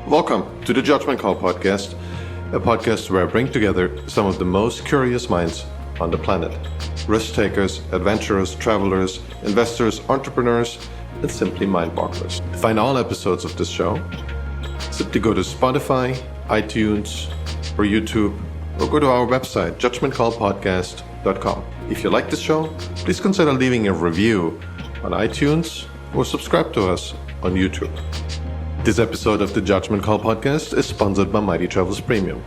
Welcome to the Judgment Call podcast, a podcast where I bring together some of the most curious minds on the planet. Risk takers, adventurers, travelers, investors, entrepreneurs, and simply mind-bogglers. To find all episodes of this show, simply go to Spotify, iTunes, or YouTube, or go to our website, judgmentcallpodcast.com. If you like this show, please consider leaving a review on iTunes or subscribe to us on YouTube. This episode of the Judgment Call podcast is sponsored by Mighty Travels Premium.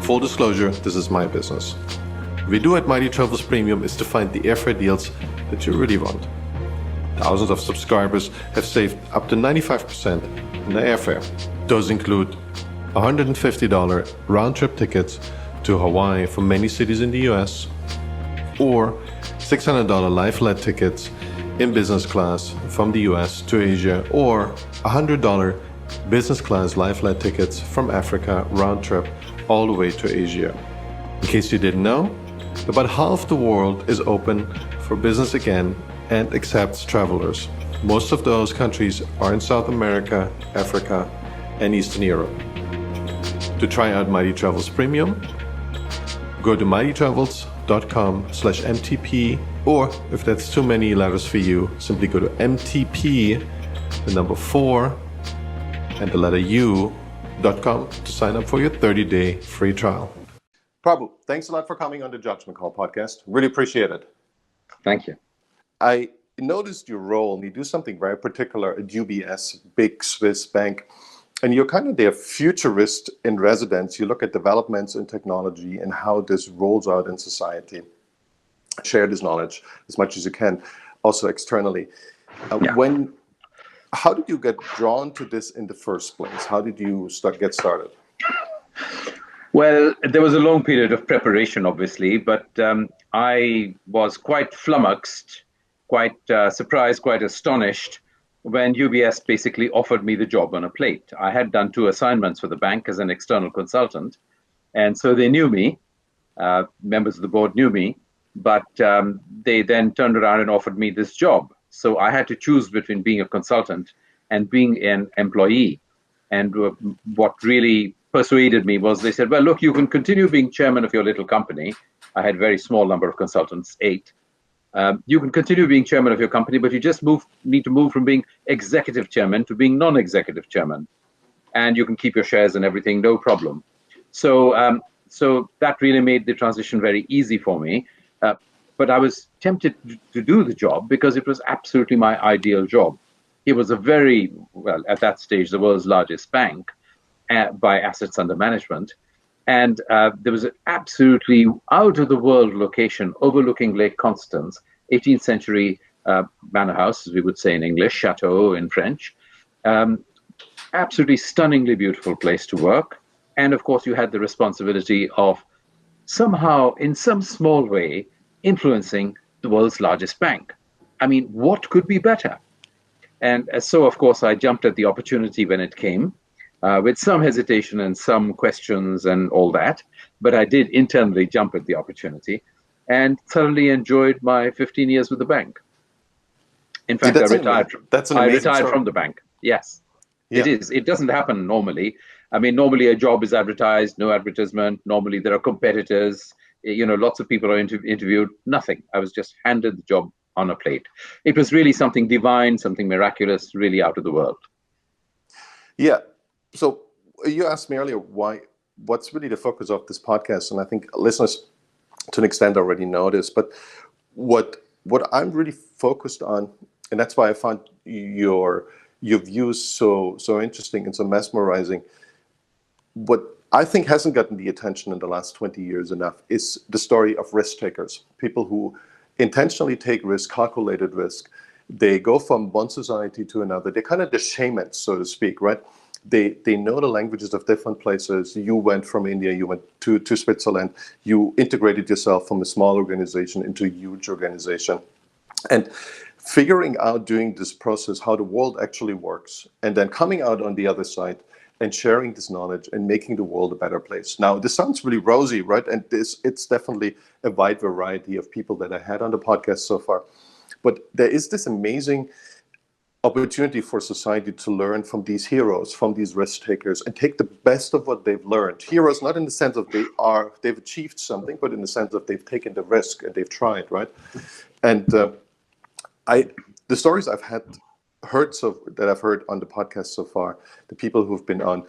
Full disclosure, this is my business. What we do at Mighty Travels Premium is to find the airfare deals that you really want. Thousands of subscribers have saved up to 95% in their airfare. Those include $150 round-trip tickets to Hawaii from many cities in the US, or $600 lie-flat tickets in business class from the US to Asia, or $100 business class lie-flat tickets from Africa round-trip all the way to Asia. In case you didn't know, about half the world is open for business again and accepts travelers. Most of those countries are in South America, Africa, and Eastern Europe. To try out Mighty Travels Premium, go to mightytravels.com/MTP, or if that's too many letters for you, simply go to MTP, the number 4, and the letter U.com to sign up for your 30-day free trial. Prabhu, thanks a lot for coming on the Judgment Call podcast. Really appreciate it. Thank you. I noticed your role, and you do something very particular at UBS, big Swiss bank, and you're kind of their futurist in residence. You look at developments in technology and how this rolls out in society. Share this knowledge as much as you can, also externally. How did you get drawn to this in the first place? How did you get started? Well, there was a long period of preparation, obviously, but I was quite flummoxed, quite surprised, quite astonished when UBS basically offered me the job on a plate. I had done 2 assignments for the bank as an external consultant, and so they knew me. Members of the board knew me, but they then turned around and offered me this job. So I had to choose between being a consultant and being an employee. And what really persuaded me was they said, well, look, you can continue being chairman of your little company. I had a very small number of consultants, 8. You can continue being chairman of your company, but you just need to move from being executive chairman to being non-executive chairman. And you can keep your shares and everything, no problem. So that really made the transition very easy for me. But I was tempted to do the job because it was absolutely my ideal job. It was a very, well, at that stage, the world's largest bank by assets under management. And there was an absolutely out-of-the-world location overlooking Lake Constance, 18th century manor house, as we would say in English, chateau in French. Absolutely stunningly beautiful place to work. And of course, you had the responsibility of somehow, in some small way, influencing the world's largest bank. I mean, what could be better? And so, of course, I jumped at the opportunity when it came, with some hesitation and some questions and all that. But I did internally jump at the opportunity and thoroughly enjoyed my 15 years with the bank. In fact, I retired from the bank. Yes, yeah. It is. It doesn't happen normally. I mean, normally a job is advertised, no advertisement. Normally there are competitors. Lots of people are interviewed. Nothing. I was just handed the job on a plate. It was really something divine, something miraculous, really out of the world. Yeah. So you asked me earlier what's really the focus of this podcast, and I think listeners to an extent already know this, but what I'm really focused on, and that's why I found your views so interesting and so mesmerizing, what I think hasn't gotten the attention in the last 20 years enough is the story of risk takers, people who intentionally take risk, calculated risk. They go from one society to another. They're kind of the shamans, so to speak, right? They know the languages of different places. You went from India, you went to Switzerland. You integrated yourself from a small organization into a huge organization. And figuring out during this process how the world actually works, and then coming out on the other side and sharing this knowledge and making the world a better place. Now, this sounds really rosy, right? And it's definitely a wide variety of people that I had on the podcast so far. But there is this amazing opportunity for society to learn from these heroes, from these risk takers, and take the best of what they've learned. Heroes, not in the sense of they've achieved something, but in the sense of they've taken the risk and they've tried, right? And the stories I've that I've heard on the podcast so far, the people who've been on,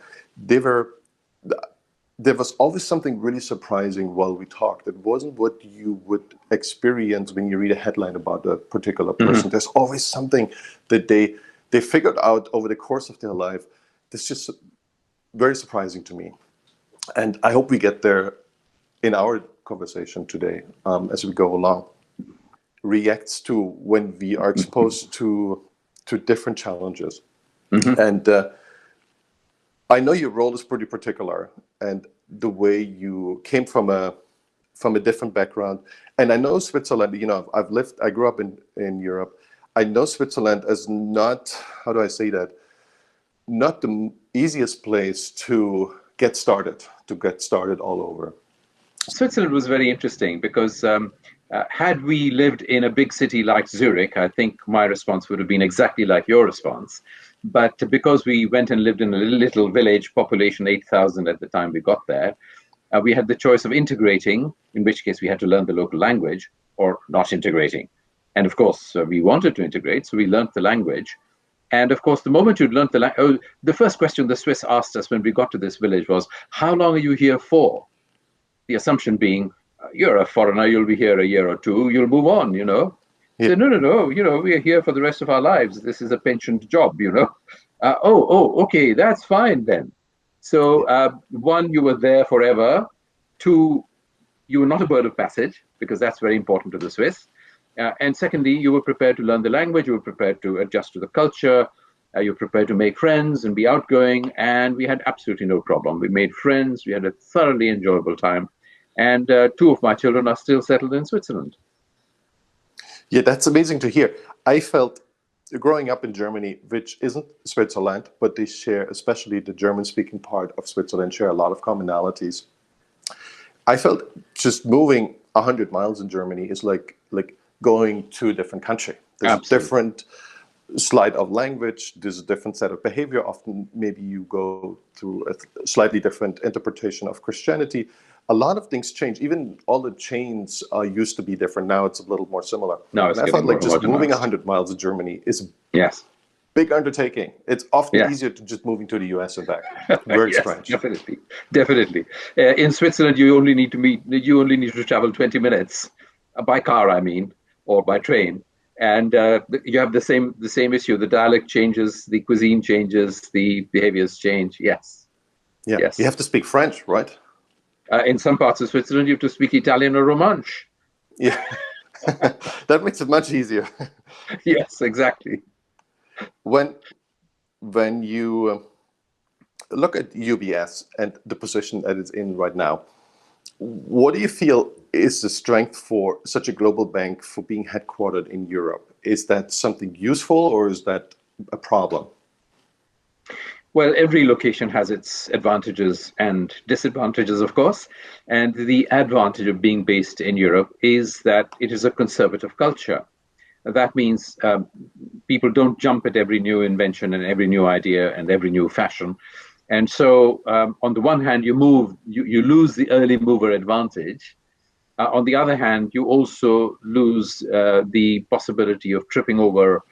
there was always something really surprising while we talked. It wasn't what you would experience when you read a headline about a particular person. There's always something that they figured out over the course of their life that's just very surprising to me. And I hope we get there in our conversation today as we go along. Reacts to when we are exposed to different challenges. And I know your role is pretty particular, and the way you came from a different background. And I know Switzerland, I grew up in Europe. I know Switzerland as not, how do I say that? Not the easiest place to get started all over. Switzerland was very interesting because had we lived in a big city like Zurich, I think my response would have been exactly like your response. But because we went and lived in a little village, population 8,000 at the time we got there, we had the choice of integrating, in which case we had to learn the local language, or not integrating. And of course, we wanted to integrate, so we learned the language. And of course, the moment you'd learned the language, the first question the Swiss asked us when we got to this village was, how long are you here for? The assumption being, you're a foreigner, you'll be here a year or two, you'll move on, Yeah. So, no, we are here for the rest of our lives. This is a pensioned job, okay, that's fine then. So, one, you were there forever. Two, you were not a bird of passage, because that's very important to the Swiss. And secondly, you were prepared to learn the language, you were prepared to adjust to the culture, you were prepared to make friends and be outgoing, and we had absolutely no problem. We made friends, we had a thoroughly enjoyable time, and two of my children are still settled in Switzerland. Yeah, that's amazing to hear. I felt growing up in Germany, which isn't Switzerland, but they share, especially the German-speaking part of Switzerland, share a lot of commonalities. I felt just moving 100 miles in Germany is like going to a different country. There's a different slide of language, there's a different set of behavior. Often maybe you go through a slightly different interpretation of Christianity. A lot of things change. Even all the chains used to be different. Now it's a little more similar. No, and I felt like just moving 100 miles in Germany is a big undertaking. It's often easier to just moving to the US and back. Very strange. Definitely. In Switzerland, you only need to travel 20 minutes by car, or by train. And you have the same issue. The dialect changes, the cuisine changes, the behaviors change. Yes. Yes. You have to speak French, right? In some parts of Switzerland, you have to speak Italian or Romansh. Yeah, that makes it much easier. Yes, exactly. When you look at UBS and the position that it's in right now, what do you feel is the strength for such a global bank for being headquartered in Europe? Is that something useful or is that a problem? Well, every location has its advantages and disadvantages, of course. And the advantage of being based in Europe is that it is a conservative culture. That means people don't jump at every new invention and every new idea and every new fashion. And so on the one hand, you lose the early mover advantage. On the other hand, you also lose the possibility of tripping over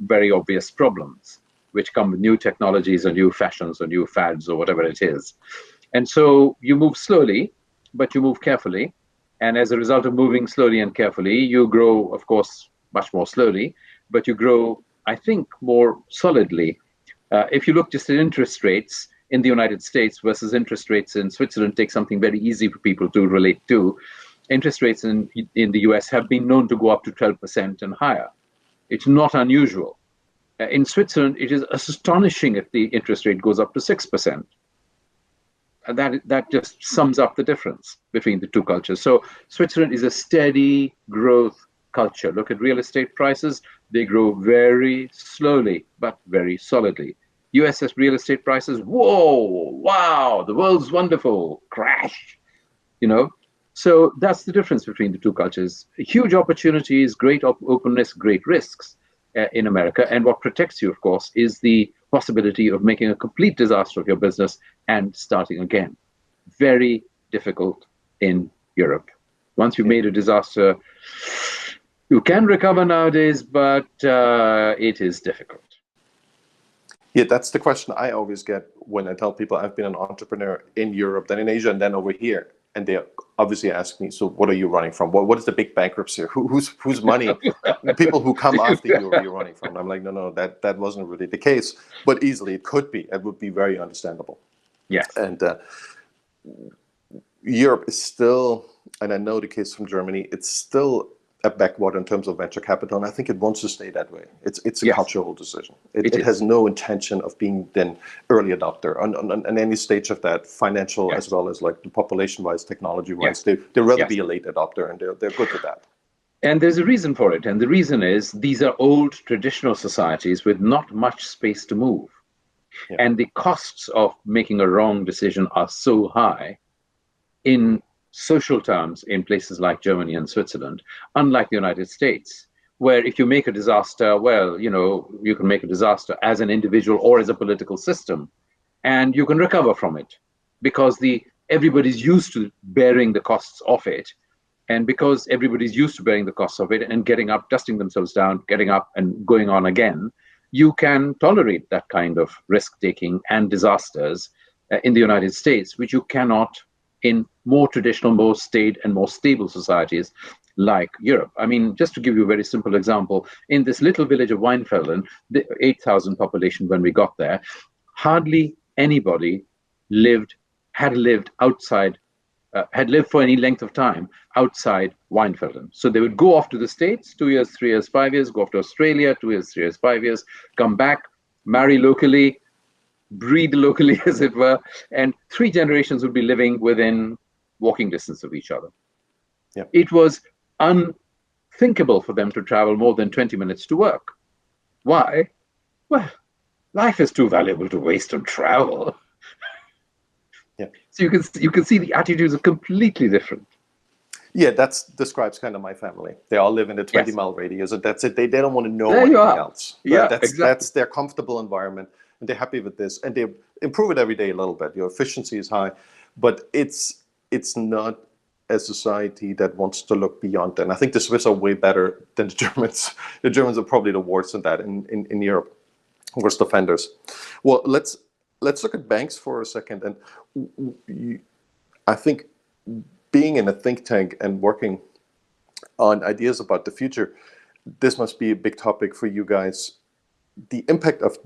very obvious problems, which come with new technologies or new fashions or new fads or whatever it is. And so you move slowly, but you move carefully. And as a result of moving slowly and carefully, you grow, of course, much more slowly, but you grow, I think, more solidly. If you look just at interest rates in the United States versus interest rates in Switzerland, take something very easy for people to relate to. Interest rates in the US have been known to go up to 12% and higher. It's not unusual. In Switzerland, it is astonishing if the interest rate goes up to 6%. And that just sums up the difference between the two cultures. So Switzerland is a steady growth culture. Look at real estate prices. They grow very slowly, but very solidly. US real estate prices, whoa, wow, the world's wonderful, crash, So that's the difference between the two cultures. Huge opportunities, great openness, great risks. in America. And what protects you, of course, is the possibility of making a complete disaster of your business and starting again. Very difficult in Europe. Once you've made a disaster, you can recover nowadays, but it is difficult. Yeah, that's the question I always get when I tell people I've been an entrepreneur in Europe, then in Asia, and then over here. And they obviously ask me, so what are you running from? What is the big bankruptcy? Whose money? The people who come after you are you running from? And I'm like, no, that wasn't really the case. But easily it could be. It would be very understandable. Yes. And Europe is still, and I know the case from Germany, it's still a backwater in terms of venture capital, and I think it wants to stay that way. It's a cultural decision. It has no intention of being then early adopter on any stage of that, financial as well as like the population-wise, technology-wise. They'd rather be a late adopter, and they're good with that. And there's a reason for it, and the reason is these are old traditional societies with not much space to move. And the costs of making a wrong decision are so high in social terms in places like Germany and Switzerland, unlike the United States, where if you make a disaster, well, you can make a disaster as an individual or as a political system, and you can recover from it because everybody's used to bearing the costs of it. And because everybody's used to bearing the costs of it and getting up, dusting themselves down, getting up and going on again, you can tolerate that kind of risk-taking and disasters in the United States, which you cannot in more traditional, more staid and more stable societies like Europe. I mean, just to give you a very simple example, in this little village of Weinfelden, the 8,000 population when we got there, hardly anybody had lived for any length of time outside Weinfelden. So they would go off to the States, 2 years, 3 years, 5 years, go off to Australia, 2 years, 3 years, 5 years, come back, marry locally, breed locally, as it were, and 3 generations would be living within walking distance of each other. It was unthinkable for them to travel more than 20 minutes to work. Why? Well, life is too valuable to waste on travel. So you can see the attitudes are completely different. Yeah, that describes kind of my family. They all live in a 20-mile radius, and that's it. They don't want to know anything else. Yeah, that's their comfortable environment, and they're happy with this, and they improve it every day a little bit. Your efficiency is high, but it's not a society that wants to look beyond that. And I think the Swiss are way better than the Germans. The Germans are probably the worst in that in Europe, worst offenders. Well, let's look at banks for a second. And I think being in a think tank and working on ideas about the future, this must be a big topic for you guys. The impact of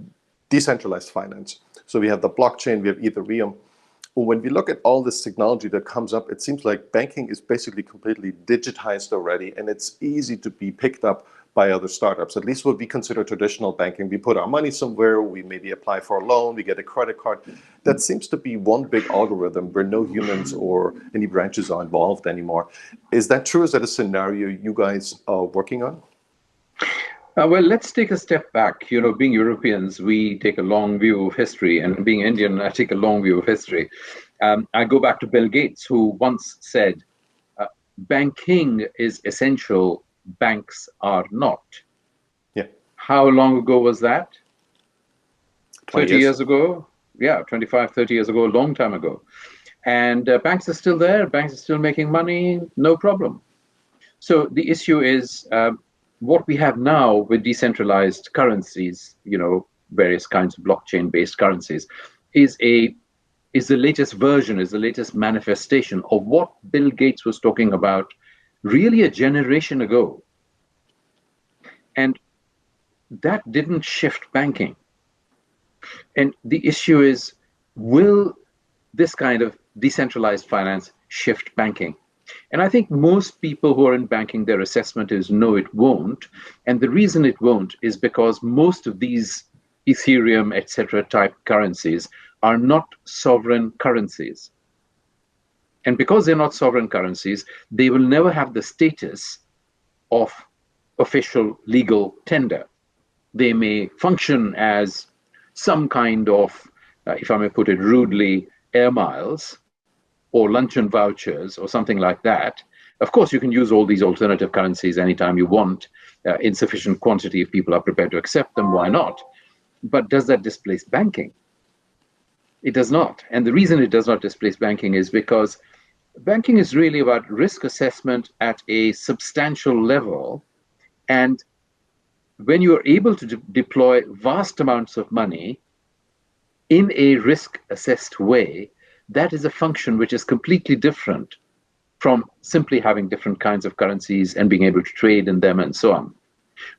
decentralized finance. So we have the blockchain, we have Ethereum. When we look at all this technology that comes up, it seems like banking is basically completely digitized already, and it's easy to be picked up by other startups. At least what we consider traditional banking. We put our money somewhere, we maybe apply for a loan, we get a credit card. That seems to be one big algorithm where no humans or any branches are involved anymore. Is that true? Is that a scenario you guys are working on? Well, let's take a step back. Being Europeans, we take a long view of history, and being Indian, I take a long view of history. I go back to Bill Gates, who once said, banking is essential, banks are not. Yeah. How long ago was that? 20 years ago? Yeah, 25, 30 years ago, a long time ago. And banks are still there, banks are still making money, no problem. So the issue is, what we have now with decentralized currencies, various kinds of blockchain-based currencies, is the latest version, is the latest manifestation of what Bill Gates was talking about really a generation ago. And that didn't shift banking. And the issue is, will this kind of decentralized finance shift banking? And I think most people who are in banking, their assessment is no, it won't. And the reason it won't is because most of these Ethereum, etc. type currencies are not sovereign currencies. And because they're not sovereign currencies, they will never have the status of official legal tender. They may function as some kind of, if I may put it rudely, air miles, or luncheon vouchers or something like that, Of course, you can use all these alternative currencies anytime you want, in sufficient quantity if people are prepared to accept them, why not? But does that displace banking? It does not. And the reason it does not displace banking is because banking is really about risk assessment at a substantial level. And when you are able to deploy vast amounts of money in a risk-assessed way, that is a function which is completely different from simply having different kinds of currencies and being able to trade in them and so on.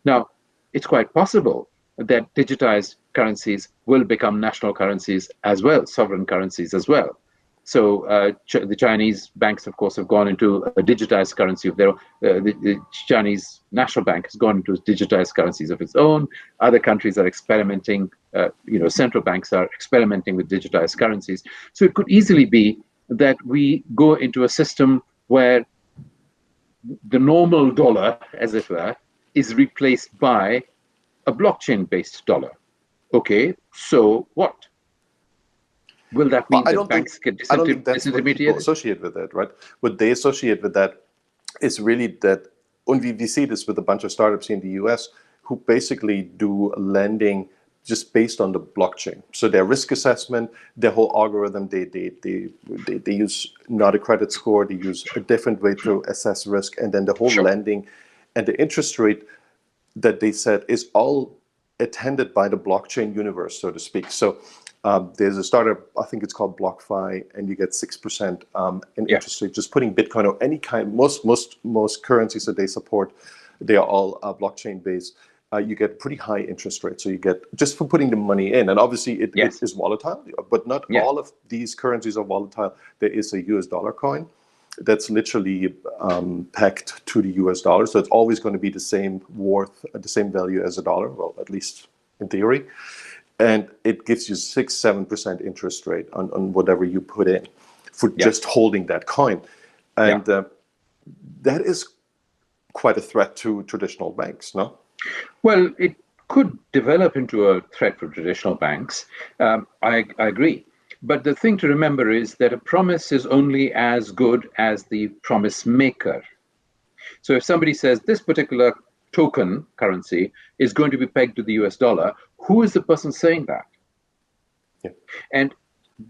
Now, it's quite possible that digitized currencies will become national currencies as well, sovereign currencies as well. So the Chinese banks, of course, have gone into a digitized currency of their own. The Chinese National Bank has gone into digitized currencies of its own. Other countries are experimenting, central banks are experimenting with digitized currencies. So it could easily be that we go into a system where the normal dollar, as it were, is replaced by a blockchain-based dollar. Okay, so what? Will that mean that banks get disintermediated? I don't think that's what people associate with it, right? What they associate with that is really that, and we see this with a bunch of startups in the US who basically do lending just based on the blockchain. So their risk assessment, their whole algorithm, they use not a credit score, they use a different way to assess risk, and then the whole lending and the interest rate that they set is all attended by the blockchain universe, so to speak. So there's a startup, I think it's called BlockFi, and you get 6% in interest rate. Just putting Bitcoin or any kind, most currencies that they support, they are all blockchain based. You get pretty high interest rates. So you get just for putting the money in, and obviously it is volatile, but not all of these currencies are volatile. There is a US dollar coin that's literally pegged to the US dollar, so it's always going to be the same worth, the same value as a dollar. Well, at least in theory. And it gives you 6-7% interest rate on whatever you put in for just holding that coin. And that is quite a threat to traditional banks, no? Well, it could develop into a threat for traditional banks. I agree. But the thing to remember is that a promise is only as good as the promise maker. So if somebody says this particular token currency is going to be pegged to the US dollar, who is the person saying that? Yeah. And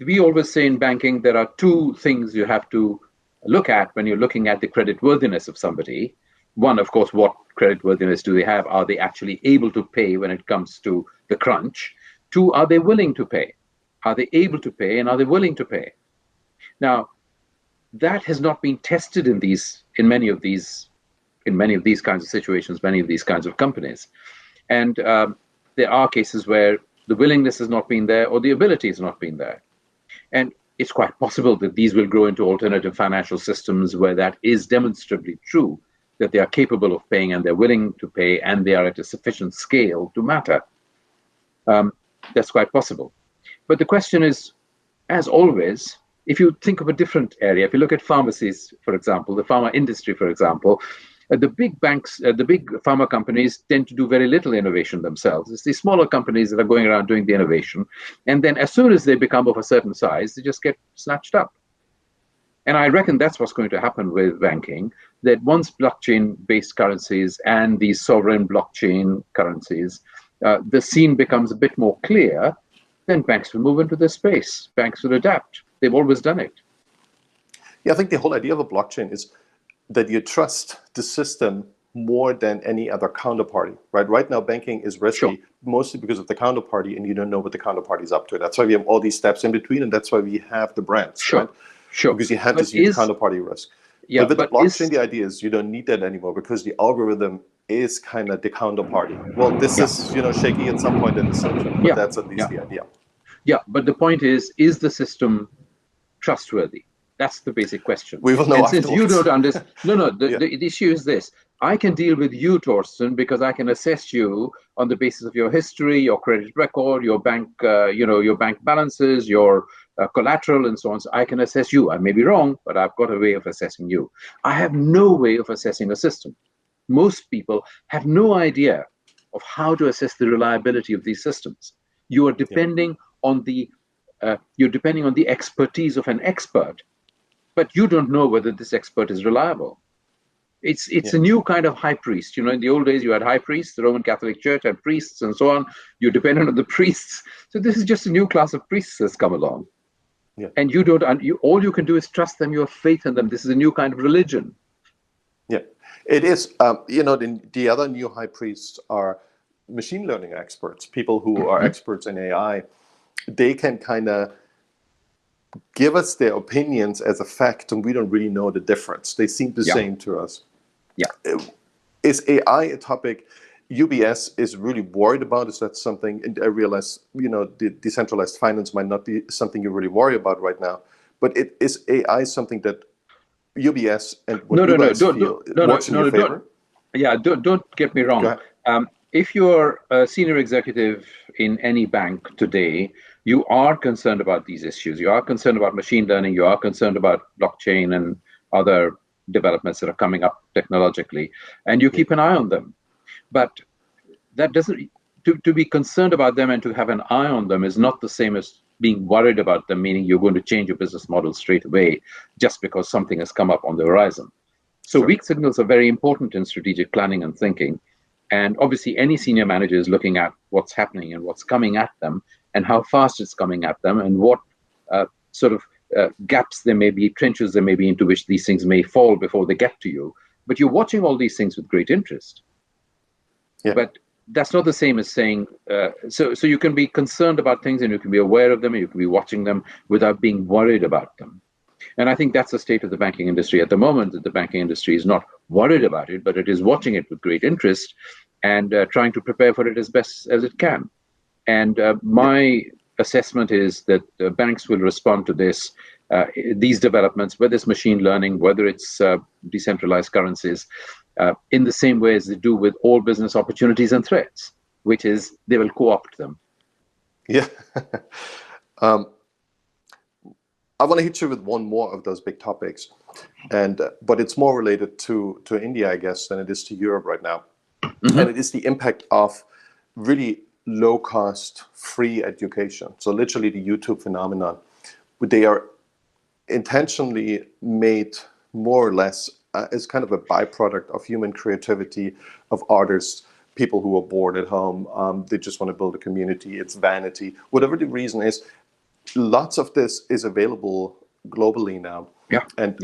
we always say in banking, there are two things you have to look at when you're looking at the creditworthiness of somebody. One, of course, what creditworthiness do they have? Are they actually able to pay when it comes to the crunch? Two, are they willing to pay? Are they able to pay, and are they willing to pay? Now, that has not been tested in many of these kinds of situations, many of these kinds of companies. And there are cases where the willingness has not been there or the ability has not been there. And it's quite possible that these will grow into alternative financial systems where that is demonstrably true, that they are capable of paying and they're willing to pay and they are at a sufficient scale to matter. That's quite possible. But the question is, as always, if you think of a different area, if you look at pharmacies, for example, the pharma industry, for example, the big banks, the big pharma companies tend to do very little innovation themselves. It's the smaller companies that are going around doing the innovation. And then as soon as they become of a certain size, they just get snatched up. And I reckon that's what's going to happen with banking, that once blockchain-based currencies and these sovereign blockchain currencies, the scene becomes a bit more clear, then banks will move into this space. Banks will adapt. They've always done it. Yeah, I think the whole idea of a blockchain is that you trust the system more than any other counterparty, right? Right now, banking is risky, mostly because of the counterparty, and you don't know what the counterparty is up to. That's why we have all these steps in between, and that's why we have the brands, right? Because you have this huge counterparty risk. Yeah, but with the blockchain, the idea is you don't need that anymore because the algorithm is kind of the counterparty. Well, this is, shaky at some point in the system, but that's at least the idea. Yeah, but the point is the system trustworthy? That's the basic question. We will know and afterwards. Since you don't understand, the issue is this. I can deal with you, Torsten, because I can assess you on the basis of your history, your credit record, your bank, your bank balances, your collateral, and so on. So I can assess you. I may be wrong, but I've got a way of assessing you. I have no way of assessing a system. Most people have no idea of how to assess the reliability of these systems. You are depending on the expertise of an expert, but you don't know whether this expert is reliable. It's a new kind of high priest. You know, in the old days, you had high priests. The Roman Catholic Church had priests and so on. You're dependent on the priests. So this is just a new class of priests that's come along. Yeah. And you don't. All you can do is trust them. You have faith in them. This is a new kind of religion. Yeah, it is. You know, the other new high priests are machine learning experts, people who are experts in AI. They can kind of give us their opinions as a fact, and we don't really know the difference. They seem the same to us. Yeah. Is AI a topic UBS is really worried about? Is that something, and I realize, you know, the decentralized finance might not be something you really worry about right now, but is AI something that UBS and what you guys feel works in your favor? Don't get me wrong. If you're a senior executive in any bank today, you are concerned about these issues. You are concerned about machine learning. You are concerned about blockchain and other developments that are coming up technologically, and you keep an eye on them. But that doesn't, to be concerned about them and to have an eye on them is not the same as being worried about them, meaning you're going to change your business model straight away just because something has come up on the horizon. So weak signals are very important in strategic planning and thinking. And obviously, any senior manager is looking at what's happening and what's coming at them and how fast it's coming at them and what gaps there may be, trenches there may be into which these things may fall before they get to you. But you're watching all these things with great interest. Yeah. But that's not the same as saying, so you can be concerned about things and you can be aware of them and you can be watching them without being worried about them. And I think that's the state of the banking industry at the moment, that the banking industry is not worried about it, but it is watching it with great interest and trying to prepare for it as best as it can. And my assessment is that banks will respond to these developments, whether it's machine learning, whether it's decentralized currencies, in the same way as they do with all business opportunities and threats, which is they will co-opt them. Yeah. I want to hit you with one more of those big topics, but it's more related to India, I guess, than it is to Europe right now. Mm-hmm. And it is the impact of really low-cost, free education. So literally the YouTube phenomenon. They are intentionally made more or less as kind of a byproduct of human creativity, of artists, people who are bored at home. They just want to build a community. It's vanity. Whatever the reason is, lots of this is available globally now. Yeah. And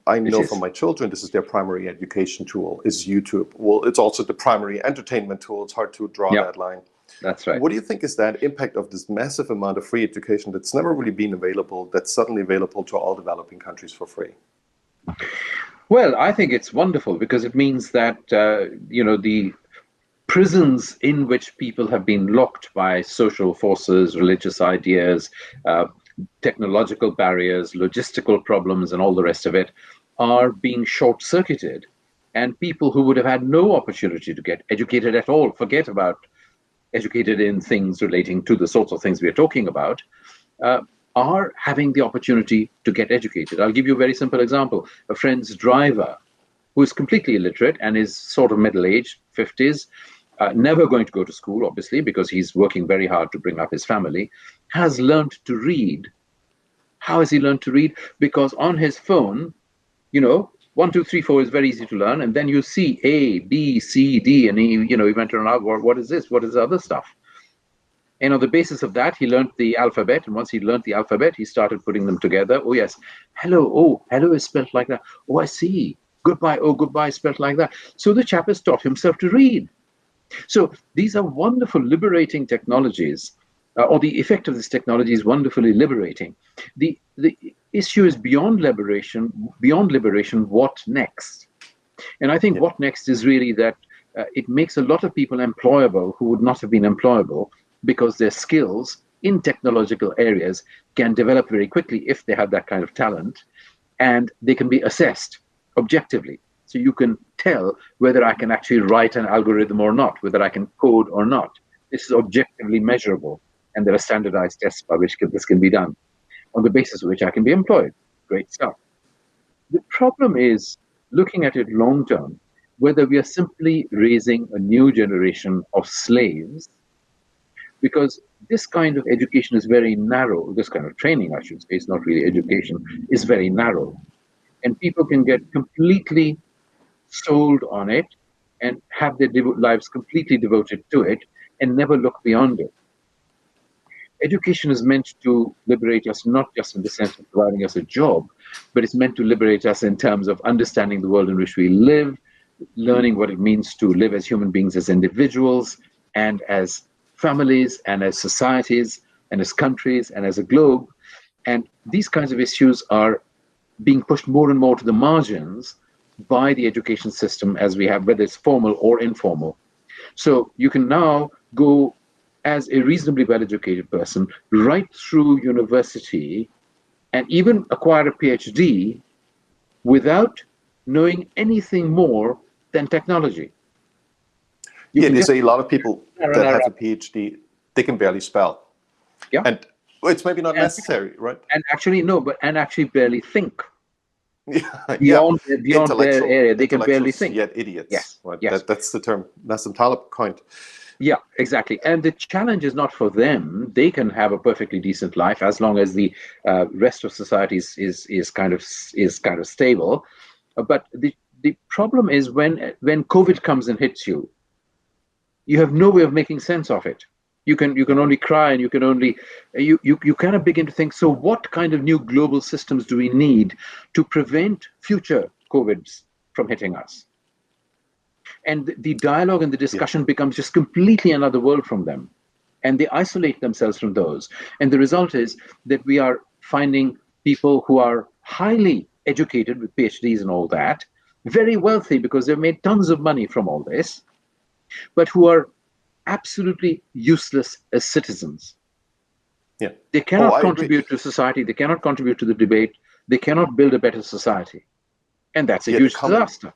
I know from my children, this is their primary education tool, is YouTube. Well, it's also the primary entertainment tool. It's hard to draw that line. That's right. What do you think is that impact of this massive amount of free education that's never really been available, that's suddenly available to all developing countries for free? Well, I think it's wonderful because it means that, the prisons in which people have been locked by social forces, religious ideas, technological barriers, logistical problems, and all the rest of it are being short-circuited. And people who would have had no opportunity to get educated at all, forget about educated in things relating to the sorts of things we are talking about, are having the opportunity to get educated. I'll give you a very simple example. A friend's driver who is completely illiterate and is sort of middle-aged, 50s, never going to go to school, obviously, because he's working very hard to bring up his family, has learned to read. How has he learned to read? Because on his phone, 1, 2, 3, 4 is very easy to learn, and then you see A, B, C, D, and he went around, what is this? What is the other stuff? And on the basis of that, he learned the alphabet, and once he learned the alphabet, he started putting them together. Oh, yes. Hello. Oh, hello is spelled like that. Oh, I see. Goodbye. Oh, goodbye is spelled like that. So the chap has taught himself to read. So these are wonderful, liberating technologies, or the effect of this technology is wonderfully liberating. The issue is beyond liberation, what next? And I think what next is really that it makes a lot of people employable who would not have been employable because their skills in technological areas can develop very quickly if they have that kind of talent, and they can be assessed objectively. So you can tell whether I can actually write an algorithm or not, whether I can code or not. This is objectively measurable, and there are standardized tests by which this can be done, on the basis of which I can be employed. Great stuff. The problem is, looking at it long term, whether we are simply raising a new generation of slaves, because this kind of education is very narrow. This kind of training, I should say, it's not really education, is very narrow. And people can get completely sold on it and have their lives completely devoted to it and never look beyond it. Education is meant to liberate us, not just in the sense of providing us a job, but it's meant to liberate us in terms of understanding the world in which we live, learning what it means to live as human beings, as individuals, and as families, and as societies, and as countries, and as a globe. And these kinds of issues are being pushed more and more to the margins by the education system as we have, whether it's formal or informal. So you can now go as a reasonably well-educated person right through university and even acquire a PhD without knowing anything more than technology. There's a lot of people that have a PhD, they can barely spell. Yeah. And it's maybe not necessary, right? And actually barely think. Beyond their area, they can barely think. Yet idiots. Yes. Right? Yes. That's the term. Nassim Taleb coined. Yeah, exactly. And the challenge is not for them. They can have a perfectly decent life as long as the rest of society is kind of stable. But the problem is when COVID comes and hits you, you have no way of making sense of it. You can only cry, and you kind of begin to think, so what kind of new global systems do we need to prevent future COVIDs from hitting us? And the dialogue and the discussion becomes just completely another world from them. And they isolate themselves from those. And the result is that we are finding people who are highly educated with PhDs and all that, very wealthy because they've made tons of money from all this, but who are absolutely useless as citizens. Yeah. They cannot contribute to society. They cannot contribute to the debate. They cannot build a better society. And that's a huge disaster.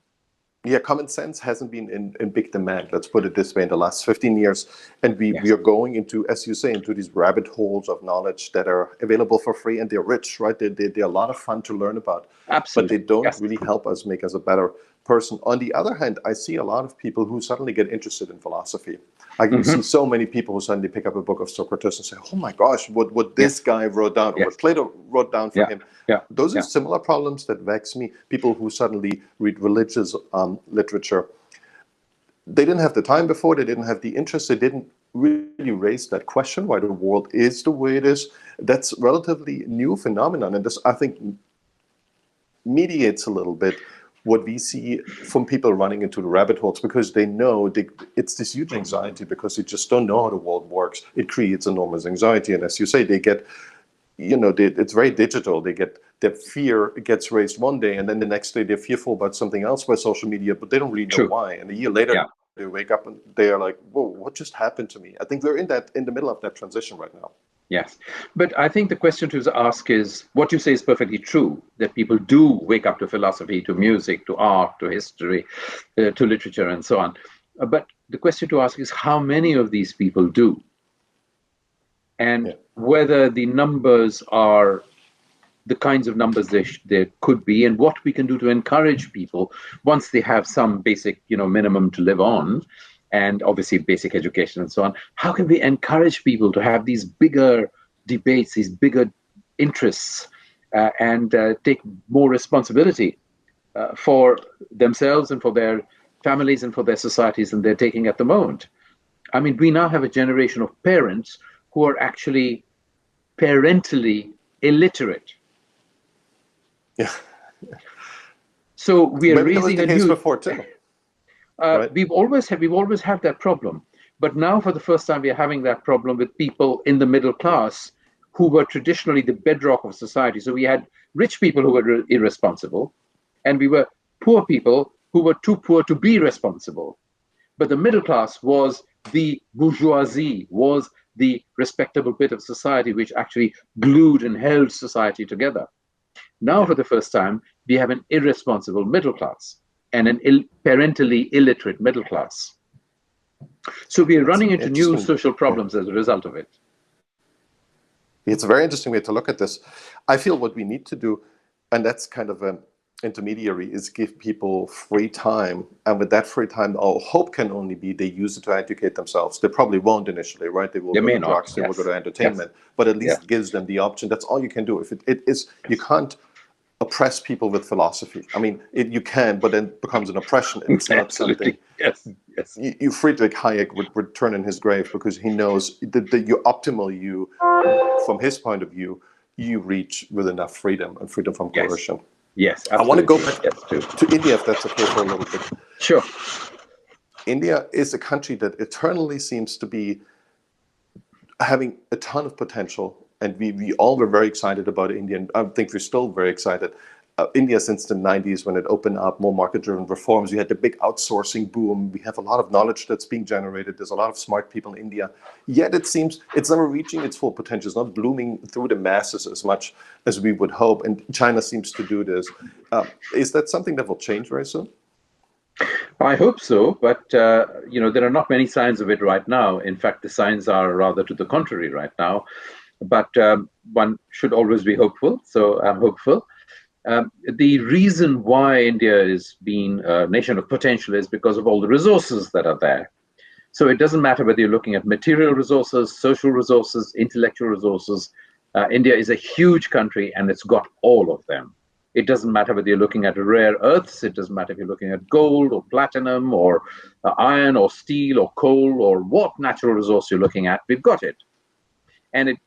Yeah, common sense hasn't been in big demand, let's put it this way, in the last 15 years. And we are going into, as you say, into these rabbit holes of knowledge that are available for free, and they're rich, right? They're a lot of fun to learn about. Absolutely. But they don't really help us make us a better person. On the other hand, I see a lot of people who suddenly get interested in philosophy. I can see so many people who suddenly pick up a book of Socrates and say, oh my gosh, what this guy wrote down, or what Plato wrote down for him. Those are similar problems that vex me. People who suddenly read religious literature. They didn't have the time before, they didn't have the interest, they didn't really raise that question why the world is the way it is. That's relatively new phenomenon, and this, I think, mediates a little bit what we see from people running into the rabbit holes, because they know it's this huge anxiety because they just don't know how the world works. It creates enormous anxiety, and as you say, they get, it's very digital. They get their fear gets raised one day, and then the next day they're fearful about something else by social media, but they don't really know why. And a year later, they wake up and they are like, "Whoa, what just happened to me?" I think we're in the middle of that transition right now. Yes, but I think the question to ask is, what you say is perfectly true, that people do wake up to philosophy, to music, to art, to history, to literature, and so on. But the question to ask is, how many of these people do? And whether the numbers are the kinds of numbers there could be, and what we can do to encourage people once they have some basic, minimum to live on, and obviously basic education and so on. How can we encourage people to have these bigger debates, these bigger interests, and take more responsibility for themselves and for their families and for their societies than they're taking at the moment? I mean, we now have a generation of parents who are actually parentally illiterate. Yeah. So we are raising a new. Before too. Right. We've always had that problem, but now for the first time we are having that problem with people in the middle class who were traditionally the bedrock of society. So we had rich people who were irresponsible, and we were poor people who were too poor to be responsible. But the middle class was the bourgeoisie, was the respectable bit of society which actually glued and held society together. Now, for the first time, we have an irresponsible middle class and an parentally illiterate middle class. So we are running into new social problems as a result of it. It's a very interesting way to look at this. I feel what we need to do, and that's kind of an intermediary, is give people free time. And with that free time, our hope can only be they use it to educate themselves. They probably won't initially, right? They will go to drugs, they will go to entertainment, but at least it gives them the option. That's all you can do. If it is, you can't oppress people with philosophy. I mean, you can, but then it becomes an oppression. It's not something. Yes, yes. Friedrich Hayek would turn in his grave because he knows that your optimal you, from his point of view, you reach with enough freedom and freedom from coercion. Yes, I want to go absolutely. back to India, if that's okay, for a little bit. Sure. India is a country that eternally seems to be having a ton of potential, and we all were very excited about India, and I think we're still very excited. India, since the 90s, when it opened up more market-driven reforms, we had the big outsourcing boom. We have a lot of knowledge that's being generated. There's a lot of smart people in India. Yet it seems it's never reaching its full potential. It's not blooming through the masses as much as we would hope. And China seems to do this. Is that something that will change very soon? I hope so, but there are not many signs of it right now. In fact, the signs are rather to the contrary right now. But one should always be hopeful, so I'm hopeful. The reason why India is being a nation of potential is because of all the resources that are there. So it doesn't matter whether you're looking at material resources, social resources, intellectual resources. India is a huge country, and it's got all of them. It doesn't matter whether you're looking at rare earths. It doesn't matter if you're looking at gold or platinum or iron or steel or coal or what natural resource you're looking at. We've got it. And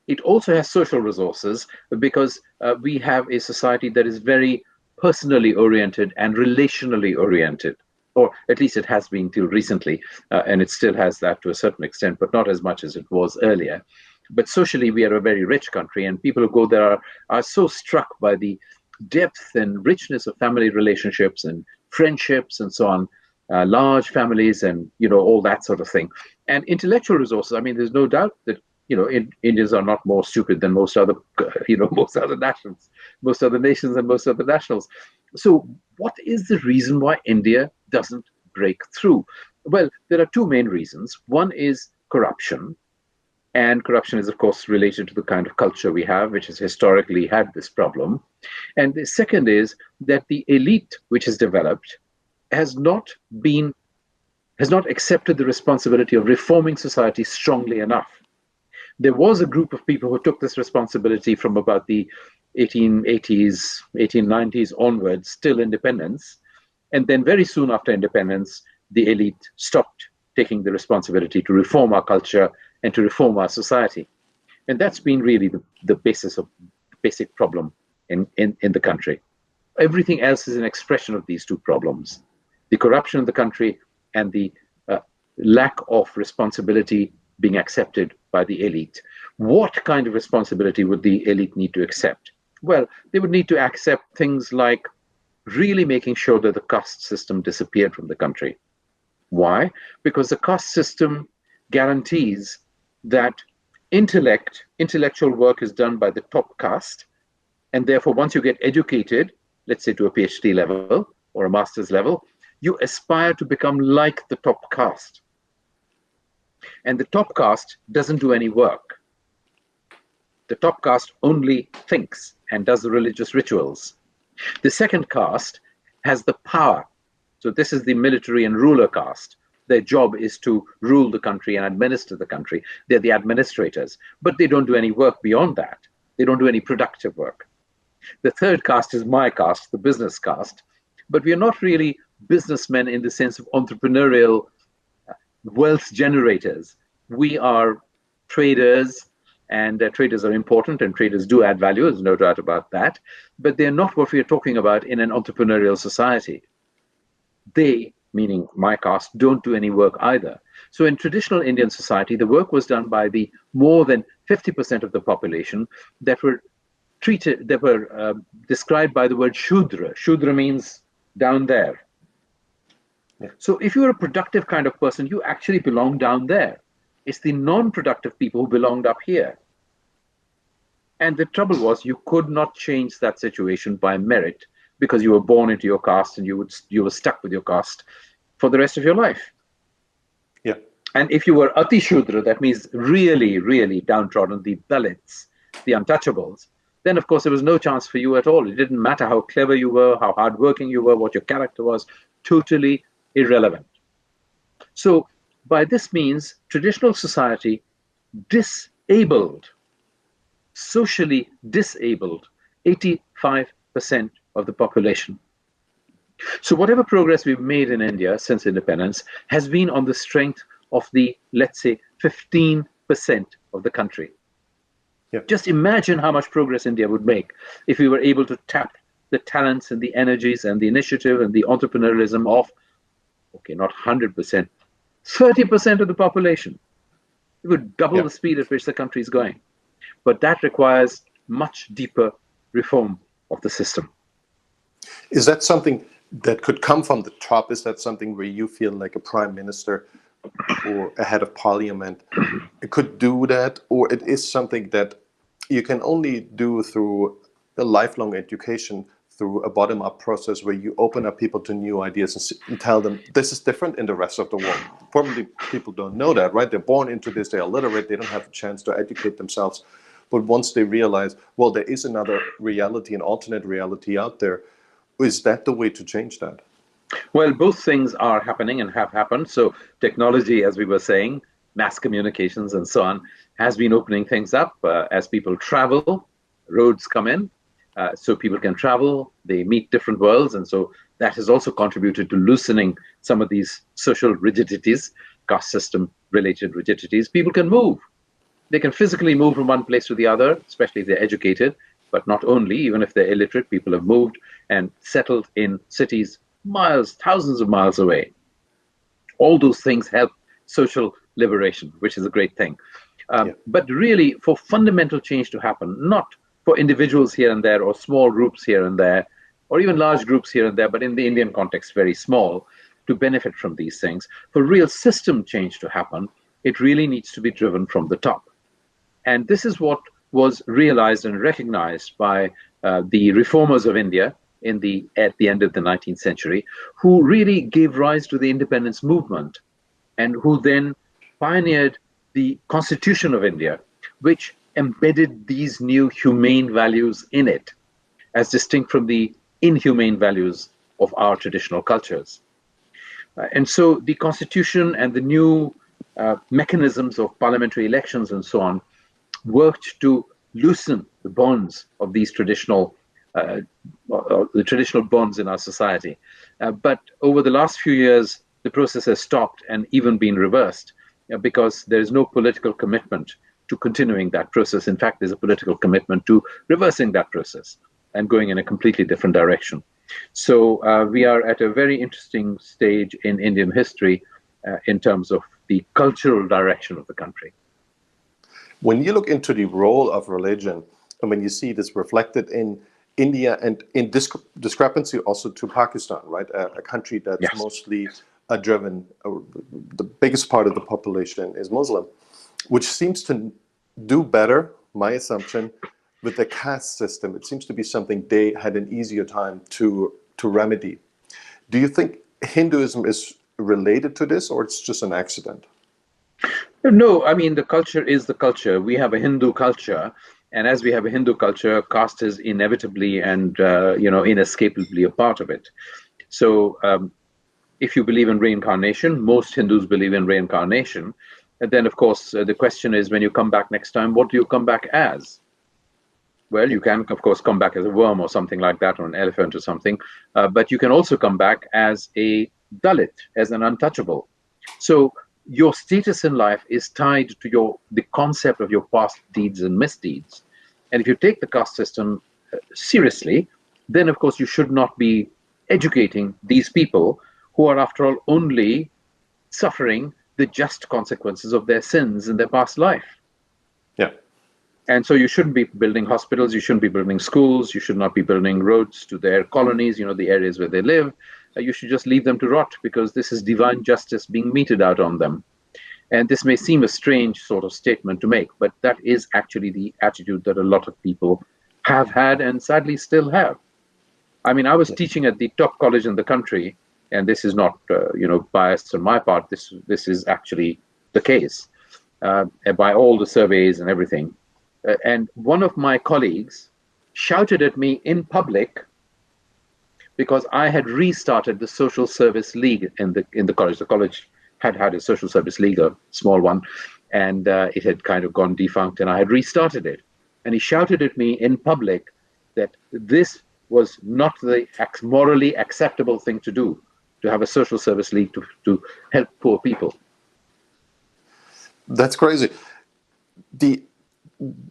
it also has social resources because we have a society that is very personally oriented and relationally oriented, or at least it has been till recently, and it still has that to a certain extent, but not as much as it was earlier. But socially, we are a very rich country, and people who go there are so struck by the depth and richness of family relationships and friendships and so on, large families and, all that sort of thing. And intellectual resources, I mean, there's no doubt that, Indians are not more stupid than most other, most other nations, most other nations and most other nationals. So what is the reason why India doesn't break through? Well, there are two main reasons. One is corruption. And corruption is, of course, related to the kind of culture we have, which has historically had this problem. And the second is that the elite which has developed has not accepted the responsibility of reforming society strongly enough. There was a group of people who took this responsibility from about the 1880s, 1890s onwards, till independence. And then very soon after independence, the elite stopped taking the responsibility to reform our culture and to reform our society. And that's been really the basic problem in the country. Everything else is an expression of these two problems: the corruption of the country and the lack of responsibility being accepted by the elite. What kind of responsibility would the elite need to accept? Well, they would need to accept things like really making sure that the caste system disappeared from the country. Why? Because the caste system guarantees that intellectual work is done by the top caste, and therefore once you get educated, let's say to a PhD level or a master's level, you aspire to become like the top caste. And the top caste doesn't do any work. The top caste only thinks and does the religious rituals. The second caste has the power. So this is the military and ruler caste. Their job is to rule the country and administer the country. They're the administrators, but they don't do any work beyond that. They don't do any productive work. The third caste is my caste, the business caste, but we are not really businessmen in the sense of entrepreneurial wealth generators. We are traders, and traders are important, and traders do add value, there's no doubt about that, but they're not what we are talking about in an entrepreneurial society. They, meaning my caste, don't do any work either. So in traditional Indian society, the work was done by the more than 50% of the population that were described by the word Shudra. Shudra means down there. Yeah. So if you're a productive kind of person, you actually belong down there. It's the non-productive people who belonged up here. And the trouble was, you could not change that situation by merit, because you were born into your caste and you were stuck with your caste for the rest of your life. Yeah. And if you were Ati Shudra, that means really, really downtrodden, the Dalits, the untouchables, then of course there was no chance for you at all. It didn't matter how clever you were, how hardworking you were, what your character was, totally irrelevant. So by this means, traditional society disabled, socially disabled 85% of the population. So whatever progress we've made in India since independence has been on the strength of the, let's say, 15% of the country. Yeah. Just imagine how much progress India would make if we were able to tap the talents and the energies and the initiative and the entrepreneurialism of, okay, not 100%, 30% of the population. It would double the speed at which the country is going. But that requires much deeper reform of the system. Is that something that could come from the top? Is that something where you feel like a prime minister or a head of parliament could do that? Or it is something that you can only do through a lifelong education, through a bottom-up process where you open up people to new ideas and tell them this is different in the rest of the world? Probably people don't know that, right? They're born into this, they're illiterate, they don't have a chance to educate themselves. But once they realize, well, there is another reality, an alternate reality out there, is that the way to change that? Well, both things are happening and have happened. So technology, as we were saying, mass communications and so on, has been opening things up. As people travel, roads come in, so people can travel, they meet different worlds. And so that has also contributed to loosening some of these social rigidities, caste system related rigidities. People can move. They can physically move from one place to the other, especially if they're educated, but not only, even if they're illiterate, people have moved and settled in cities miles, thousands of miles away. All those things help social liberation, which is a great thing. But really, for fundamental change to happen, not for individuals here and there or small groups here and there, or even large groups here and there, but in the Indian context, very small, to benefit from these things, for real system change to happen, it really needs to be driven from the top. And this is what was realized and recognized by the reformers of India at the end of the 19th century, who really gave rise to the independence movement and who then pioneered the Constitution of India, which embedded these new humane values in it, as distinct from the inhumane values of our traditional cultures. And so the Constitution and the new mechanisms of parliamentary elections and so on worked to loosen the bonds of these traditional bonds in our society. But over the last few years, the process has stopped and even been reversed because there is no political commitment to continuing that process. In fact, there's a political commitment to reversing that process and going in a completely different direction. So we are at a very interesting stage in Indian history in terms of the cultural direction of the country. When you look into the role of religion, and when you see this reflected in India and in discrepancy also to Pakistan, right? A country that's mostly driven, the biggest part of the population is Muslim, which seems to do better, my assumption, with the caste system. It seems to be something they had an easier time to remedy. Do you think Hinduism is related to this, or it's just an accident? No, I mean, the culture is the culture. We have a Hindu culture, and as we have a Hindu culture, caste is inevitably and inescapably a part of it. So if you believe in reincarnation, most Hindus believe in reincarnation. And then, of course, the question is, when you come back next time, what do you come back as? Well, you can, of course, come back as a worm or something like that, or an elephant or something. But you can also come back as a Dalit, as an untouchable. So your status in life is tied to the concept of your past deeds and misdeeds. And if you take the caste system seriously, then, of course, you should not be educating these people who are, after all, only suffering the just consequences of their sins in their past life. Yeah. And so you shouldn't be building hospitals, you shouldn't be building schools, you should not be building roads to their colonies, the areas where they live. You should just leave them to rot, because this is divine justice being meted out on them. And this may seem a strange sort of statement to make, but that is actually the attitude that a lot of people have had and sadly still have. I mean, I was teaching at the top college in the country, and this is not, biased on my part. This is actually the case by all the surveys and everything. And one of my colleagues shouted at me in public because I had restarted the social service league in the college. The college had a social service league, a small one, and it had kind of gone defunct, and I had restarted it. And he shouted at me in public that this was not the morally acceptable thing to do, to have a social service league to help poor people. That's crazy.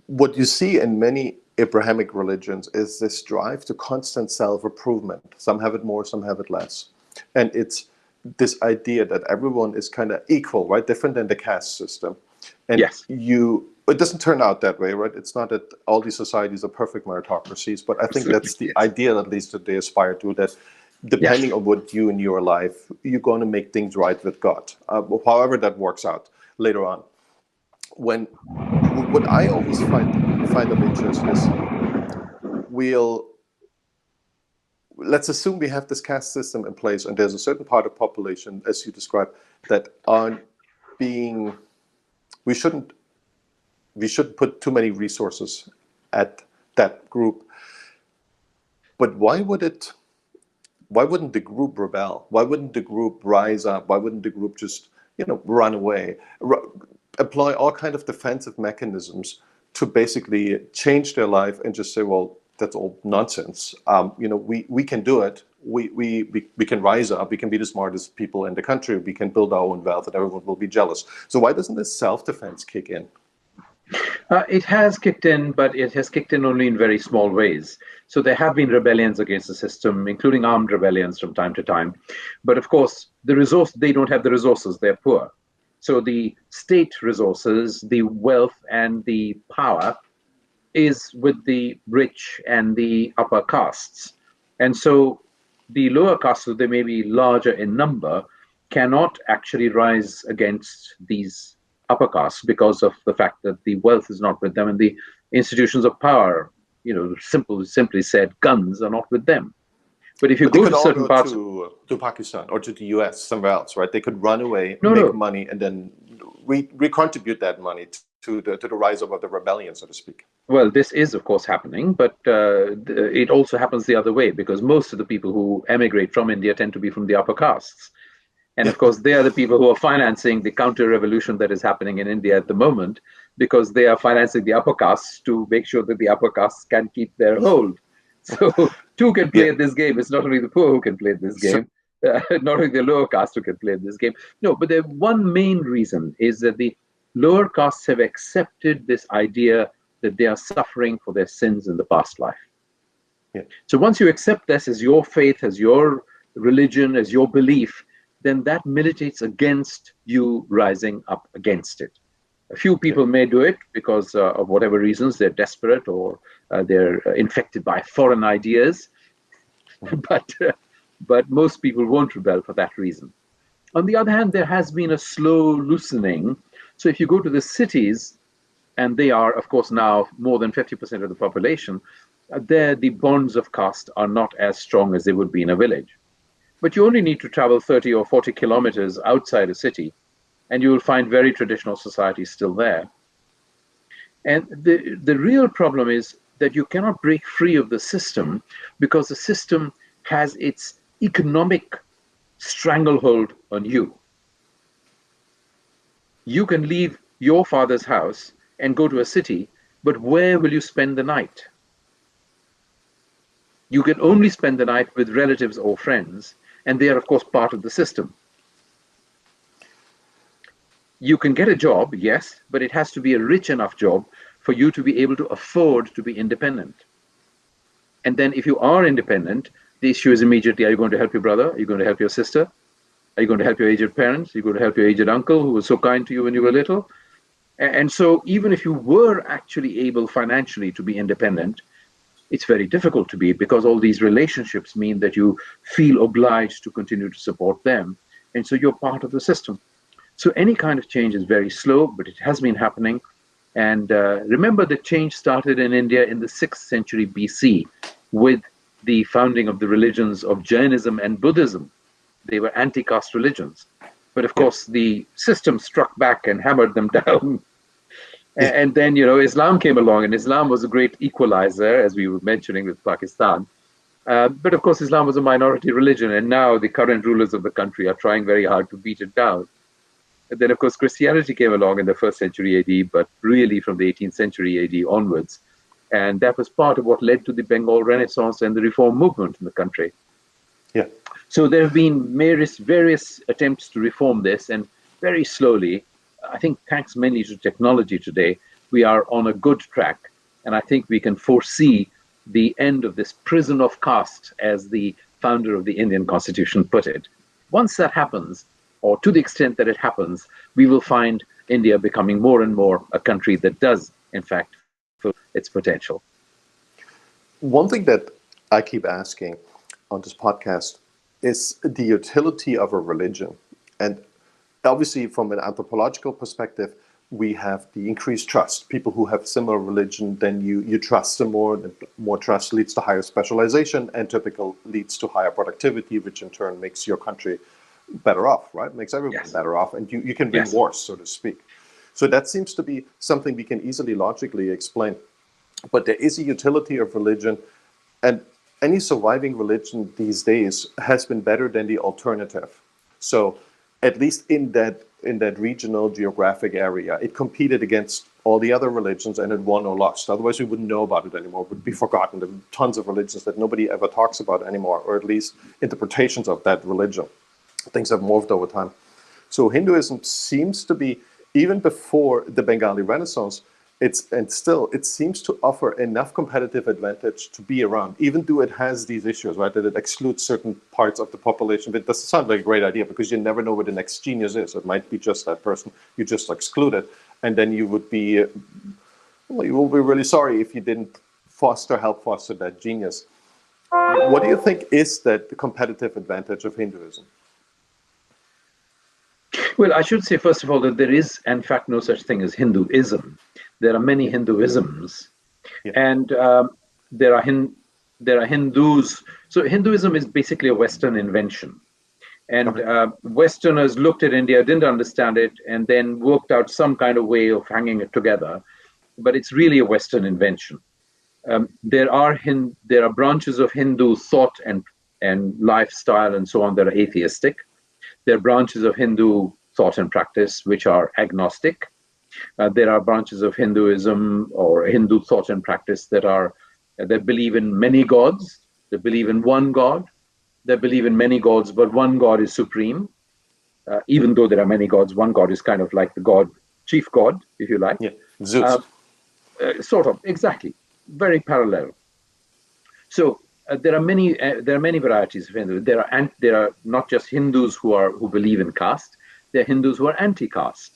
What you see in many Abrahamic religions is this drive to constant self-improvement. Some have it more, some have it less. And it's this idea that everyone is kind of equal, right? Different than the caste system. And Yes. It doesn't turn out that way, right? It's not that all these societies are perfect meritocracies, but I think that's the ideal, at least, that they aspire to, that depending on what you in your life, you're going to make things right with God, however that works out later on. What I always find of interest is, let's assume we have this caste system in place, and there's a certain part of the population, as you described, that aren't being. We shouldn't put too many resources at that group. But why wouldn't the group rebel? Why wouldn't the group rise up? Why wouldn't the group just, run away? Apply all kind of defensive mechanisms to basically change their life and just say, well, that's all nonsense. We can do it. We can rise up. We can be the smartest people in the country. We can build our own wealth, and everyone will be jealous. So why doesn't this self-defense kick in? It has kicked in, but it has kicked in only in very small ways. So there have been rebellions against the system, including armed rebellions from time to time. But of course, they don't have the resources. They're poor. So the state resources, the wealth and the power is with the rich and the upper castes. And so the lower castes, though they may be larger in number, cannot actually rise against these upper castes because of the fact that the wealth is not with them and the institutions of power, simply said, guns are not with them. But if you go to certain parts to Pakistan or to the US, somewhere else, right? They could run away, make money, and then recontribute that money to the rise of the rebellion, so to speak. Well, this is, of course, happening, but it also happens the other way, because most of the people who emigrate from India tend to be from the upper castes. And of course, they are the people who are financing the counter-revolution that is happening in India at the moment, because they are financing the upper castes to make sure that the upper castes can keep their hold. So two can play at this game. It's not only the poor who can play this game, not only the lower caste who can play this game. No, but the one main reason is that the lower castes have accepted this idea that they are suffering for their sins in the past life. Yeah. So once you accept this as your faith, as your religion, as your belief, then that militates against you rising up against it. A few people may do it because of whatever reasons, they're desperate or they're infected by foreign ideas, but most people won't rebel for that reason. On the other hand, there has been a slow loosening. So if you go to the cities, and they are, of course, now more than 50% of the population, there the bonds of caste are not as strong as they would be in a village. But you only need to travel 30 or 40 kilometers outside a city, and you will find very traditional societies still there. And the real problem is that you cannot break free of the system because the system has its economic stranglehold on you. You can leave your father's house and go to a city, but where will you spend the night? You can only spend the night with relatives or friends, and they are, of course, part of the system. You can get a job, yes, but it has to be a rich enough job for you to be able to afford to be independent. And then if you are independent, the issue is immediately, are you going to help your brother? Are you going to help your sister? Are you going to help your aged parents? Are you going to help your aged uncle who was so kind to you when you were little? And so even if you were actually able financially to be independent, it's very difficult to be, because all these relationships mean that you feel obliged to continue to support them. And so you're part of the system. So any kind of change is very slow, but it has been happening. And remember that change started in India in the 6th century BC with the founding of the religions of Jainism and Buddhism. They were anti-caste religions. But of course, the system struck back and hammered them down. And then, Islam came along, and Islam was a great equalizer, as we were mentioning with Pakistan. But of course, Islam was a minority religion, and now the current rulers of the country are trying very hard to beat it down. And then, of course, Christianity came along in the 1st century AD, but really from the 18th century AD onwards, And that was part of what led to the Bengal Renaissance and the reform movement in the country. Yeah. So there have been various attempts to reform this, and very slowly, I think thanks mainly to technology today, we are on a good track. And I think we can foresee the end of this prison of caste, as the founder of the Indian Constitution put it. Once that happens, or to the extent that it happens, we will find India becoming more and more a country that does, in fact, fulfill its potential. One thing that I keep asking on this podcast is the utility of a religion. And obviously, from an anthropological perspective, we have the increased trust. People who have similar religion, then you trust them more. The more trust leads to higher specialization, and typically leads to higher productivity, which in turn makes your country better off, right? Makes everyone Yes. better off, and you can win Yes. wars, so to speak. So that seems to be something we can easily logically explain. But there is a utility of religion, and any surviving religion these days has been better than the alternative. So at least in that regional geographic area, it competed against all the other religions, and it won or lost. Otherwise, we wouldn't know about it anymore. It would be forgotten. There are tons of religions that nobody ever talks about anymore, or at least interpretations of that religion. Things have morphed over time. So Hinduism seems to be, even before the Bengali Renaissance, it seems to offer enough competitive advantage to be around, even though it has these issues, right? That it excludes certain parts of the population. But it doesn't sound like a great idea, because you never know where the next genius is. It might be just that person you just excluded, and then you will be really sorry if you didn't help foster that genius. What do you think is that the competitive advantage of Hinduism? Well, I should say, first of all, that there is, in fact, no such thing as Hinduism. There are many Hinduisms, Yeah. and there are Hindus. So Hinduism is basically a Western invention. And Westerners looked at India, didn't understand it, and then worked out some kind of way of hanging it together. But it's really a Western invention. There are branches of Hindu thought and lifestyle and so on that are atheistic. There are branches of Hindu thought and practice which are agnostic. There are branches of Hinduism or Hindu thought and practice that believe in many gods. They believe in one God. They believe in many gods, but one God is supreme. Even though there are many gods, one God is kind of like the chief God, if you like. Yeah, Zeus. Sort of, exactly. Very parallel. So there are many varieties of Hindu. There are not just Hindus who believe in caste. There are Hindus who are anti-caste.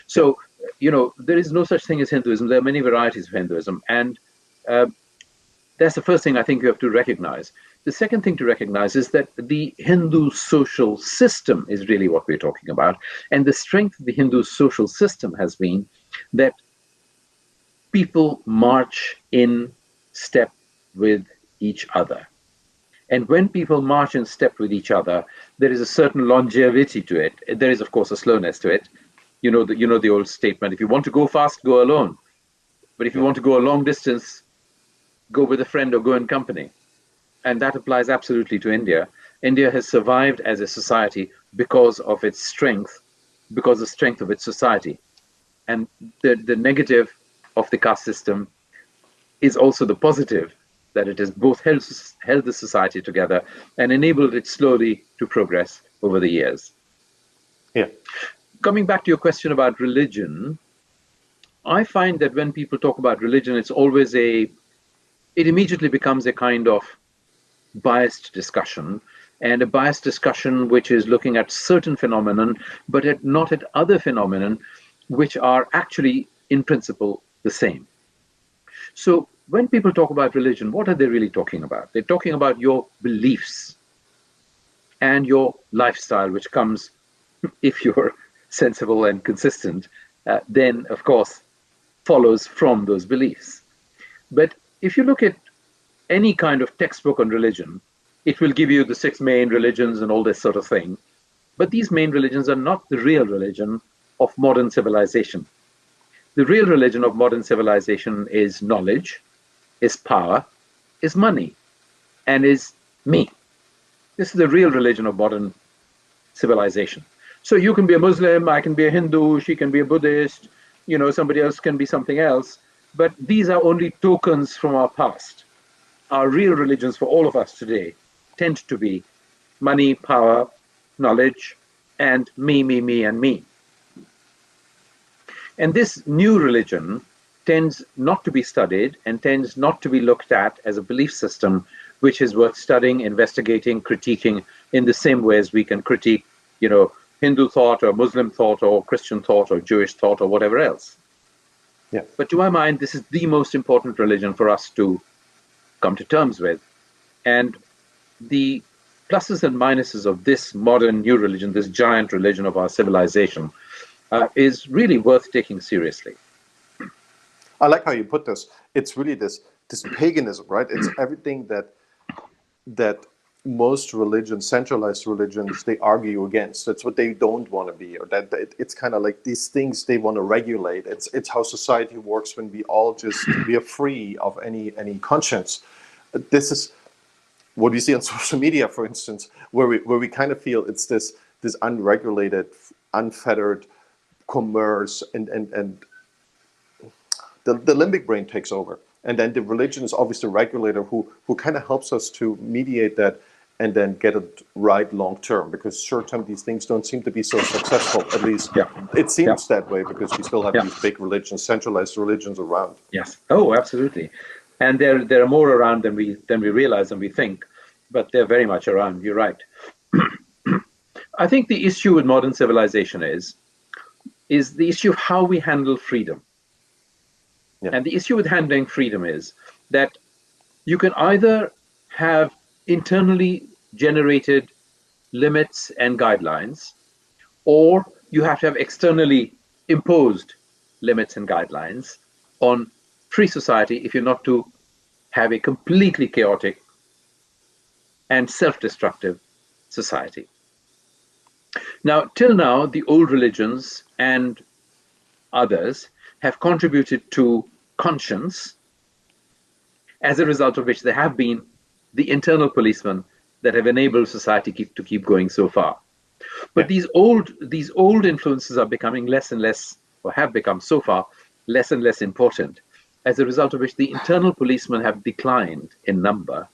So there is no such thing as Hinduism. There are many varieties of Hinduism, and that's the first thing I think you have to recognize. The second thing to recognize is that the Hindu social system is really what we're talking about, and the strength of the Hindu social system has been that people march in step with each other. And when people march in step with each other, there is a certain longevity to it. There is, of course, a slowness to it. You know the old statement: if you want to go fast, go alone. But if you want to go a long distance, go with a friend or go in company. And that applies absolutely to India. India has survived as a society because of its strength, because of the strength of its society. And the negative of the caste system is also the positive, that it has both held the society together and enabled it slowly to progress over the years. Yeah. Coming back to your question about religion, I find that when people talk about religion, it immediately becomes a kind of biased discussion, and a biased discussion which is looking at certain phenomenon, but not at other phenomenon, which are actually, in principle, the same. So when people talk about religion, what are they really talking about? They're talking about your beliefs and your lifestyle, which comes, if you're sensible and consistent, then, of course, follows from those beliefs. But if you look at any kind of textbook on religion, it will give you the 6 main religions and all this sort of thing. But these main religions are not the real religion of modern civilization. The real religion of modern civilization is knowledge, is power, is money, and is me. This is the real religion of modern civilization. So you can be a Muslim, I can be a Hindu, she can be a Buddhist, somebody else can be something else. But these are only tokens from our past. Our real religions for all of us today tend to be money, power, knowledge, and me, and me. And this new religion tends not to be studied and tends not to be looked at as a belief system which is worth studying, investigating, critiquing in the same way as we can critique, Hindu thought or Muslim thought or Christian thought or Jewish thought or whatever else. Yeah. But to my mind, this is the most important religion for us to come to terms with. And the pluses and minuses of this modern new religion, this giant religion of our civilization, is really worth taking seriously. I like how you put this. It's really this paganism, right? It's everything that most religions, centralized religions, they argue against. That's what they don't want to be, or that it's kind of like these things they want to regulate. It's how society works when we are free of any conscience. This is what we see on social media, for instance, where we kind of feel it's this unregulated, unfettered commerce, and the limbic brain takes over. And then the religion is obviously the regulator who kind of helps us to mediate that and then get it right long term, because short term these things don't seem to be so successful. At least it seems that way, because we still have these big religions, centralized religions around. Yes. Oh, absolutely. And there are more around than we realize and we think, but they're very much around. You're right. I think the issue with modern civilization is the issue of how we handle freedom. Yeah. And the issue with handling freedom is that you can either have internally generated limits and guidelines, or you have to have externally imposed limits and guidelines on free society if you're not to have a completely chaotic and self-destructive society. Now, till now, the old religions and others have contributed to conscience, as a result of which there have been the internal policemen that have enabled society to keep going so far. But these old influences are becoming less and less, or have become so far, less and less important, as a result of which the internal policemen have declined in number.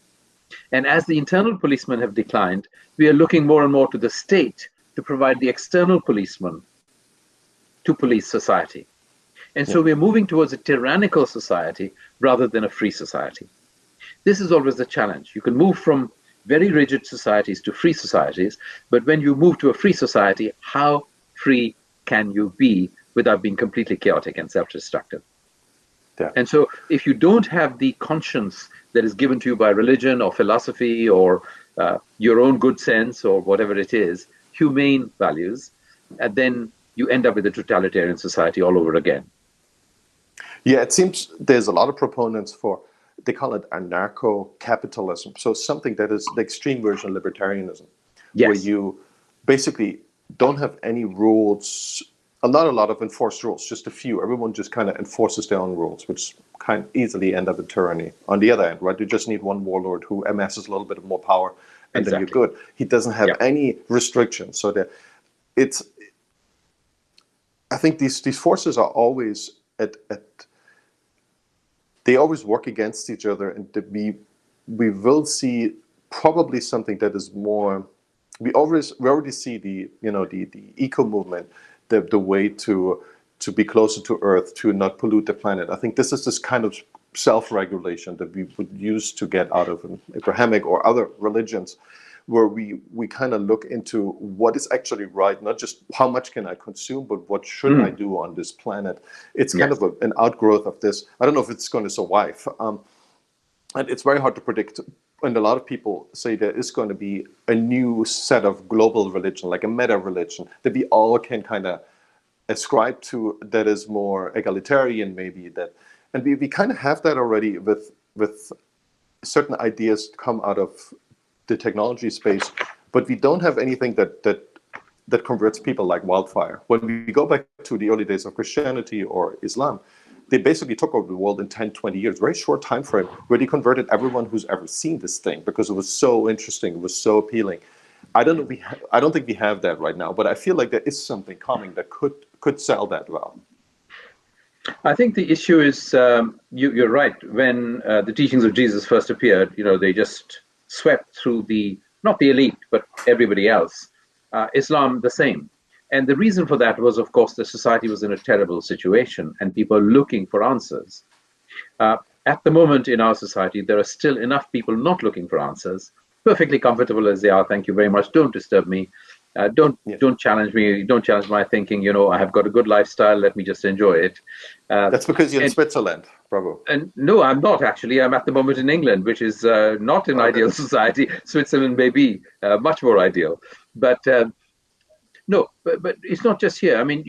And as the internal policemen have declined, we are looking more and more to the state to provide the external policemen to police society. And so we're moving towards a tyrannical society rather than a free society. This is always the challenge. You can move from very rigid societies to free societies, but when you move to a free society, how free can you be without being completely chaotic and self-destructive? Yeah. And so if you don't have the conscience that is given to you by religion or philosophy or your own good sense or whatever it is, humane values, then you end up with a totalitarian society all over again. Yeah, it seems there's a lot of proponents for, they call it anarcho-capitalism. So something that is the extreme version of libertarianism, where you basically don't have any rules, not a lot of enforced rules, just a few. Everyone just kind of enforces their own rules, which can easily end up in tyranny. On the other end, right, you just need one warlord who amasses a little bit of more power, and then you're good. He doesn't have any restrictions. So that I think these forces are always they always work against each other, and we will see probably something that is more. We already see the eco movement, the way to be closer to Earth, to not pollute the planet. I think this is this kind of self-regulation that we would use to get out of an Abrahamic or other religions, where we kind of look into what is actually right, not just how much can I consume, but what should I do on this planet. It's kind of an outgrowth of this. I don't know if it's going to survive. And it's very hard to predict. And a lot of people say there is going to be a new set of global religion, like a meta religion, that we all can kind of ascribe to, that is more egalitarian, maybe. And we kind of have that already with certain ideas come out of the technology space, but we don't have anything that converts people like wildfire. When we go back to the early days of Christianity or Islam, they basically took over the world in 10, 20 years, very short time frame, where they converted everyone who's ever seen this thing, because it was so interesting, it was so appealing. I don't think we have that right now, but I feel like there is something coming that could sell that well. I think the issue is you're right. When the teachings of Jesus first appeared, they just swept through not the elite, but everybody else. Islam, the same. And the reason for that was, of course, the society was in a terrible situation and people looking for answers. At the moment in our society, there are still enough people not looking for answers, perfectly comfortable as they are. Thank you very much. Don't disturb me. Don't challenge me. Don't challenge my thinking. I have got a good lifestyle. Let me just enjoy it. That's because you're in Switzerland, Prabhu. And no, I'm not actually. I'm at the moment in England, which is not an ideal society. Switzerland may be much more ideal, but no. But it's not just here. I mean,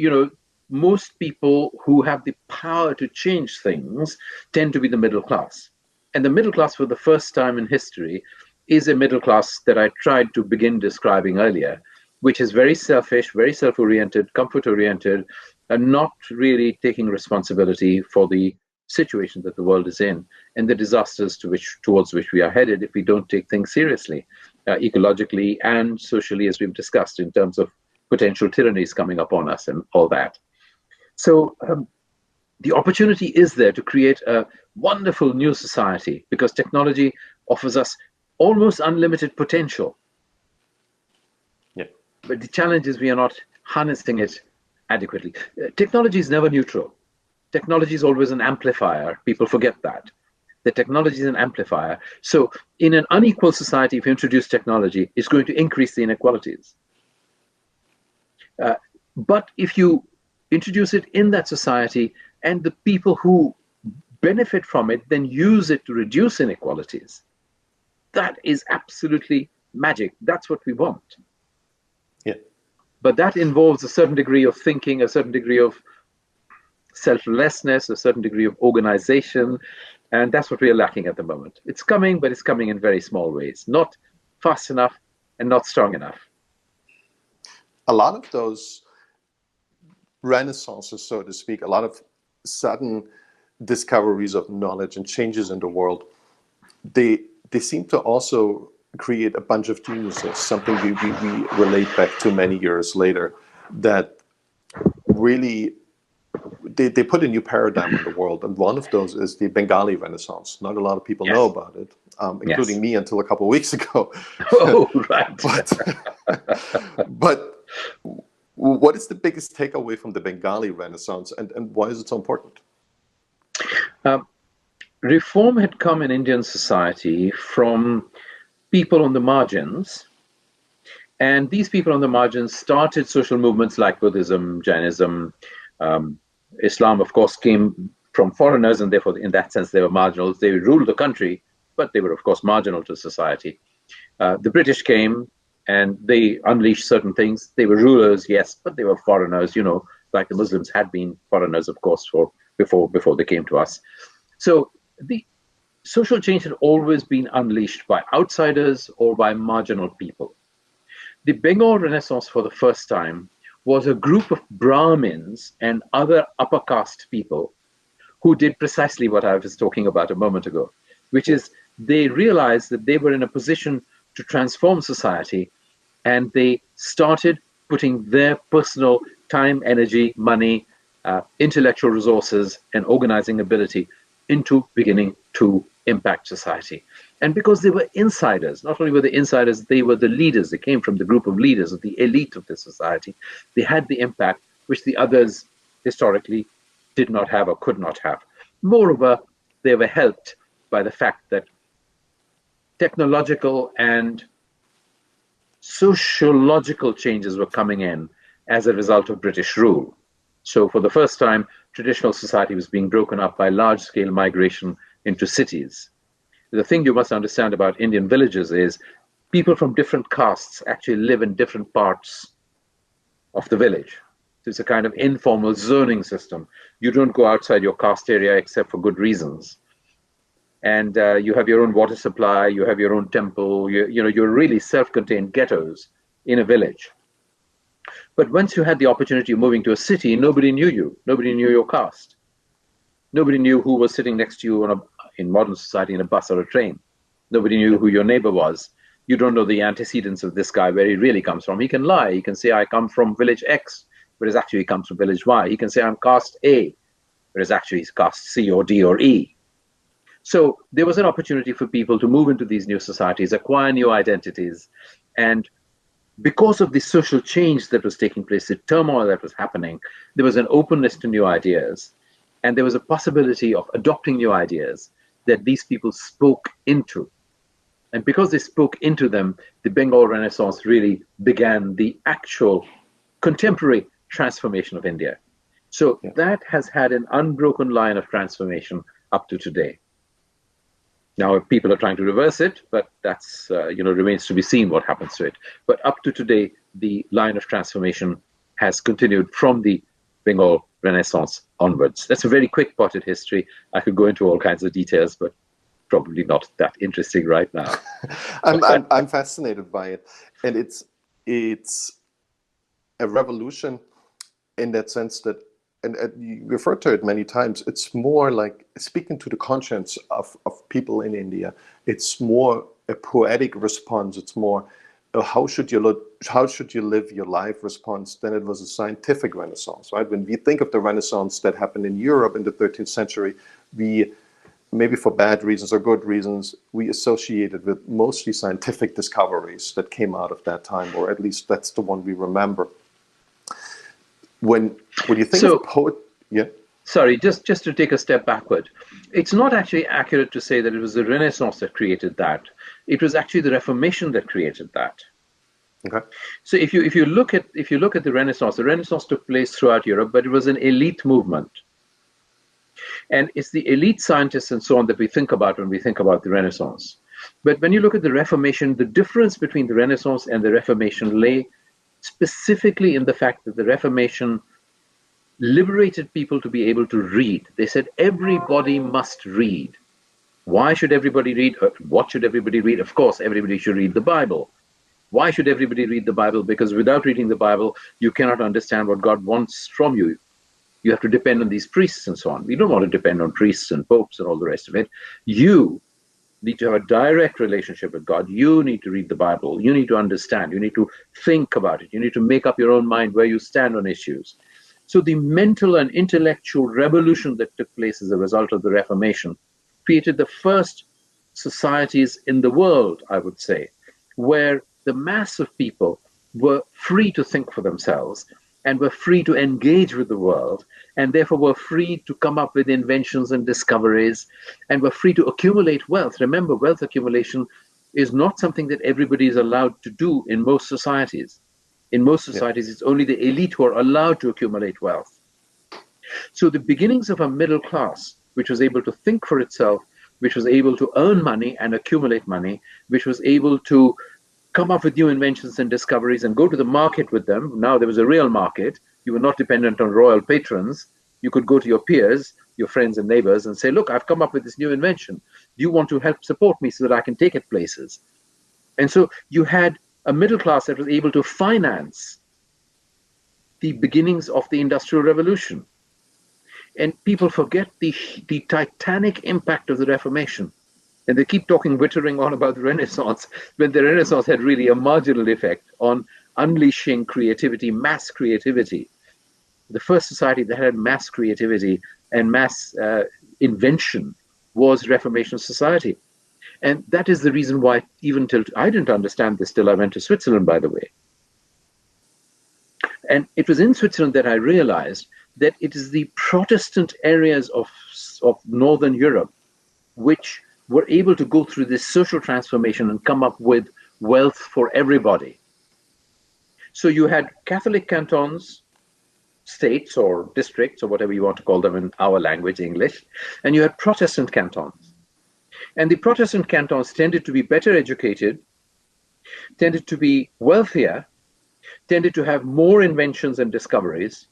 most people who have the power to change things tend to be the middle class, and the middle class, for the first time in history, is a middle class that I tried to begin describing earlier, which is very selfish, very self-oriented, comfort-oriented, and not really taking responsibility for the situation that the world is in and the disasters towards which we are headed if we don't take things seriously, ecologically and socially, as we've discussed, in terms of potential tyrannies coming upon us and all that. So the opportunity is there to create a wonderful new society because technology offers us almost unlimited potential. Yeah. But the challenge is we are not harnessing it adequately. Technology is never neutral. Technology is always an amplifier. People forget that. The technology is an amplifier. So in an unequal society, if you introduce technology, it's going to increase the inequalities. But if you introduce it in that society and the people who benefit from it then use it to reduce inequalities, that is absolutely magic. That's what we want. Yeah. But that involves a certain degree of thinking, a certain degree of selflessness, a certain degree of organization, and that's what we are lacking at the moment. It's coming, but it's coming in very small ways, not fast enough and not strong enough. A lot of those renaissances, so to speak, a lot of sudden discoveries of knowledge and changes in the world, they seem to also create a bunch of geniuses, something we relate back to many years later, that really they put a new paradigm in the world. And one of those is the Bengali Renaissance. Not a lot of people know about it, including me until a couple of weeks ago. Oh, right. But what is the biggest takeaway from the Bengali Renaissance, and why is it so important? Reform had come in Indian society from people on the margins, and these people on the margins started social movements like Buddhism, Jainism. Islam, of course, came from foreigners, and therefore, in that sense, they were marginals. They ruled the country, but they were, of course, marginal to society. The British came, and they unleashed certain things. They were rulers, yes, but they were foreigners, like the Muslims had been foreigners, of course, before they came to us. So the social change had always been unleashed by outsiders or by marginal people. The Bengal Renaissance, for the first time, was a group of Brahmins and other upper caste people who did precisely what I was talking about a moment ago, which is they realized that they were in a position to transform society, and they started putting their personal time, energy, money, intellectual resources, and organizing ability into beginning to impact society. And because they were insiders, not only were they insiders, they were the leaders. They came from the group of leaders, of the elite of the society. They had the impact which the others historically did not have or could not have. Moreover, they were helped by the fact that technological and sociological changes were coming in as a result of British rule. So for the first time, traditional society was being broken up by large-scale migration into cities. The thing you must understand about Indian villages is people from different castes actually live in different parts of the village. So it's a kind of informal zoning system. You don't go outside your caste area except for good reasons. And you have your own water supply, you have your own temple, you're really self-contained ghettos in a village. But once you had the opportunity of moving to a city, nobody knew you. Nobody knew your caste. Nobody knew who was sitting next to you in modern society in a bus or a train. Nobody knew who your neighbor was. You don't know the antecedents of this guy, where he really comes from. He can lie. He can say, I come from village X, whereas actually he comes from village Y. He can say, I'm caste A. whereas actually it's caste C or D or E. So there was an opportunity for people to move into these new societies, acquire new identities, and because of the social change that was taking place, the turmoil that was happening, there was an openness to new ideas, and there was a possibility of adopting new ideas that these people spoke into. And because they spoke into them, the Bengal Renaissance really began the actual contemporary transformation of India. So that has had an unbroken line of transformation up to today. Now, people are trying to reverse it, but that's, remains to be seen what happens to it. But up to today, the line of transformation has continued from the Bengal Renaissance onwards. That's a very quick potted history. I could go into all kinds of details, but probably not that interesting right now. I'm fascinated by it, and it's a revolution in that sense that, and you referred to it many times, it's more like speaking to the conscience of people in India. It's more a poetic response. It's more how should you live your life response than it was a scientific renaissance, right? When we think of the Renaissance that happened in Europe in the 13th century, we, maybe for bad reasons or good reasons, we associate it with mostly scientific discoveries that came out of that time, or at least that's the one we remember. When you think of poet, yeah. Sorry, just to take a step backward, it's not actually accurate to say that it was the Renaissance that created that. It was actually the Reformation that created that. Okay. So if you look at the Renaissance took place throughout Europe, but it was an elite movement. And it's the elite scientists and so on that we think about when we think about the Renaissance. But when you look at the Reformation, the difference between the Renaissance and the Reformation lay specifically in the fact that the Reformation liberated people to be able to read. They said everybody must read. Why should everybody read? What should everybody read? Of course, everybody should read the Bible. Why should everybody read the Bible? Because without reading the Bible, you cannot understand what God wants from you. You have to depend on these priests and so on. We don't want to depend on priests and popes and all the rest of it. You need to have a direct relationship with God. You need to read the Bible. You need to understand. You need to think about it. You need to make up your own mind where you stand on issues. So the mental and intellectual revolution that took place as a result of the Reformation created the first societies in the world, I would say, where the mass of people were free to think for themselves and were free to engage with the world, and therefore were free to come up with inventions and discoveries, and were free to accumulate wealth. Remember, wealth accumulation is not something that everybody is allowed to do in most societies. In most societies, it's only the elite who are allowed to accumulate wealth. So the beginnings of a middle class, which was able to think for itself, which was able to earn money and accumulate money, which was able to come up with new inventions and discoveries and go to the market with them. Now there was a real market. You were not dependent on royal patrons. You could go to your peers, your friends and neighbors, and say, look, I've come up with this new invention. Do you want to help support me so that I can take it places? And so you had a middle class that was able to finance the beginnings of the Industrial Revolution. And people forget the titanic impact of the Reformation. And they keep wittering on about the Renaissance, when the Renaissance had really a marginal effect on unleashing creativity, mass creativity. The first society that had mass creativity and mass invention was Reformation society. And that is the reason why, even till I didn't understand this till I went to Switzerland, by the way. And it was in Switzerland that I realized that it is the Protestant areas of Northern Europe which were able to go through this social transformation and come up with wealth for everybody. So you had Catholic cantons, states or districts, or whatever you want to call them in our language, English, and you had Protestant cantons. And the Protestant cantons tended to be better educated, tended to be wealthier, tended to have more inventions and discoveries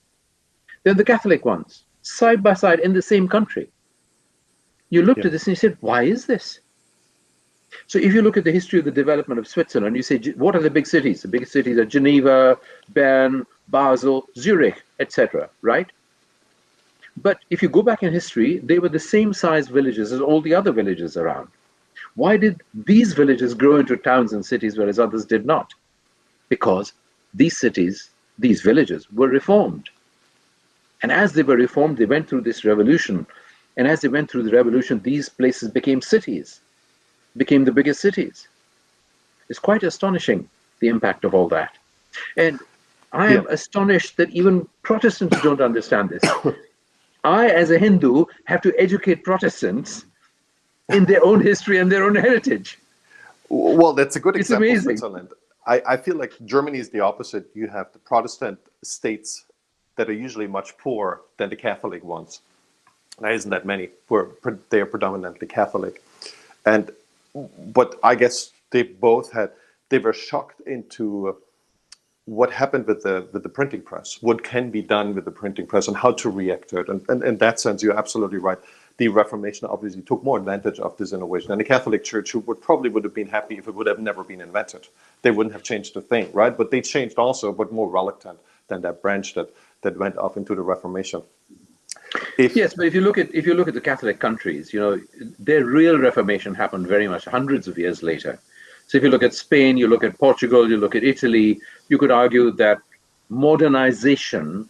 than the Catholic ones, side by side in the same country. You looked at this and you said, why is this? So if you look at the history of the development of Switzerland, you say, what are the big cities? The big cities are Geneva, Bern, Basel, Zurich, etc., right? But if you go back in history, they were the same size villages as all the other villages around. Why did these villages grow into towns and cities, whereas others did not? Because these cities, these villages, were reformed. And as they were reformed, they went through this revolution. And as they went through the revolution, these places became cities, became the biggest cities. It's quite astonishing, the impact of all that. And I am astonished that even Protestants don't understand this. I, as a Hindu, have to educate Protestants in their own history and their own heritage. Well, that's a good It's example of amazing. Switzerland. I feel like Germany is the opposite. You have the Protestant states that are usually much poorer than the Catholic ones. There isn't that many. They are predominantly Catholic. But I guess they were shocked into what happened with the printing press, what can be done with the printing press and how to react to it. And in that sense, you're absolutely right. The Reformation obviously took more advantage of this innovation. And the Catholic Church, who probably would have been happy if it would have never been invented. They wouldn't have changed a thing, right? But they changed also, but more reluctant than that branch that went off into the Reformation. Yes, but if you look at the Catholic countries, their real Reformation happened very much hundreds of years later. So if you look at Spain, you look at Portugal, you look at Italy, you could argue that modernization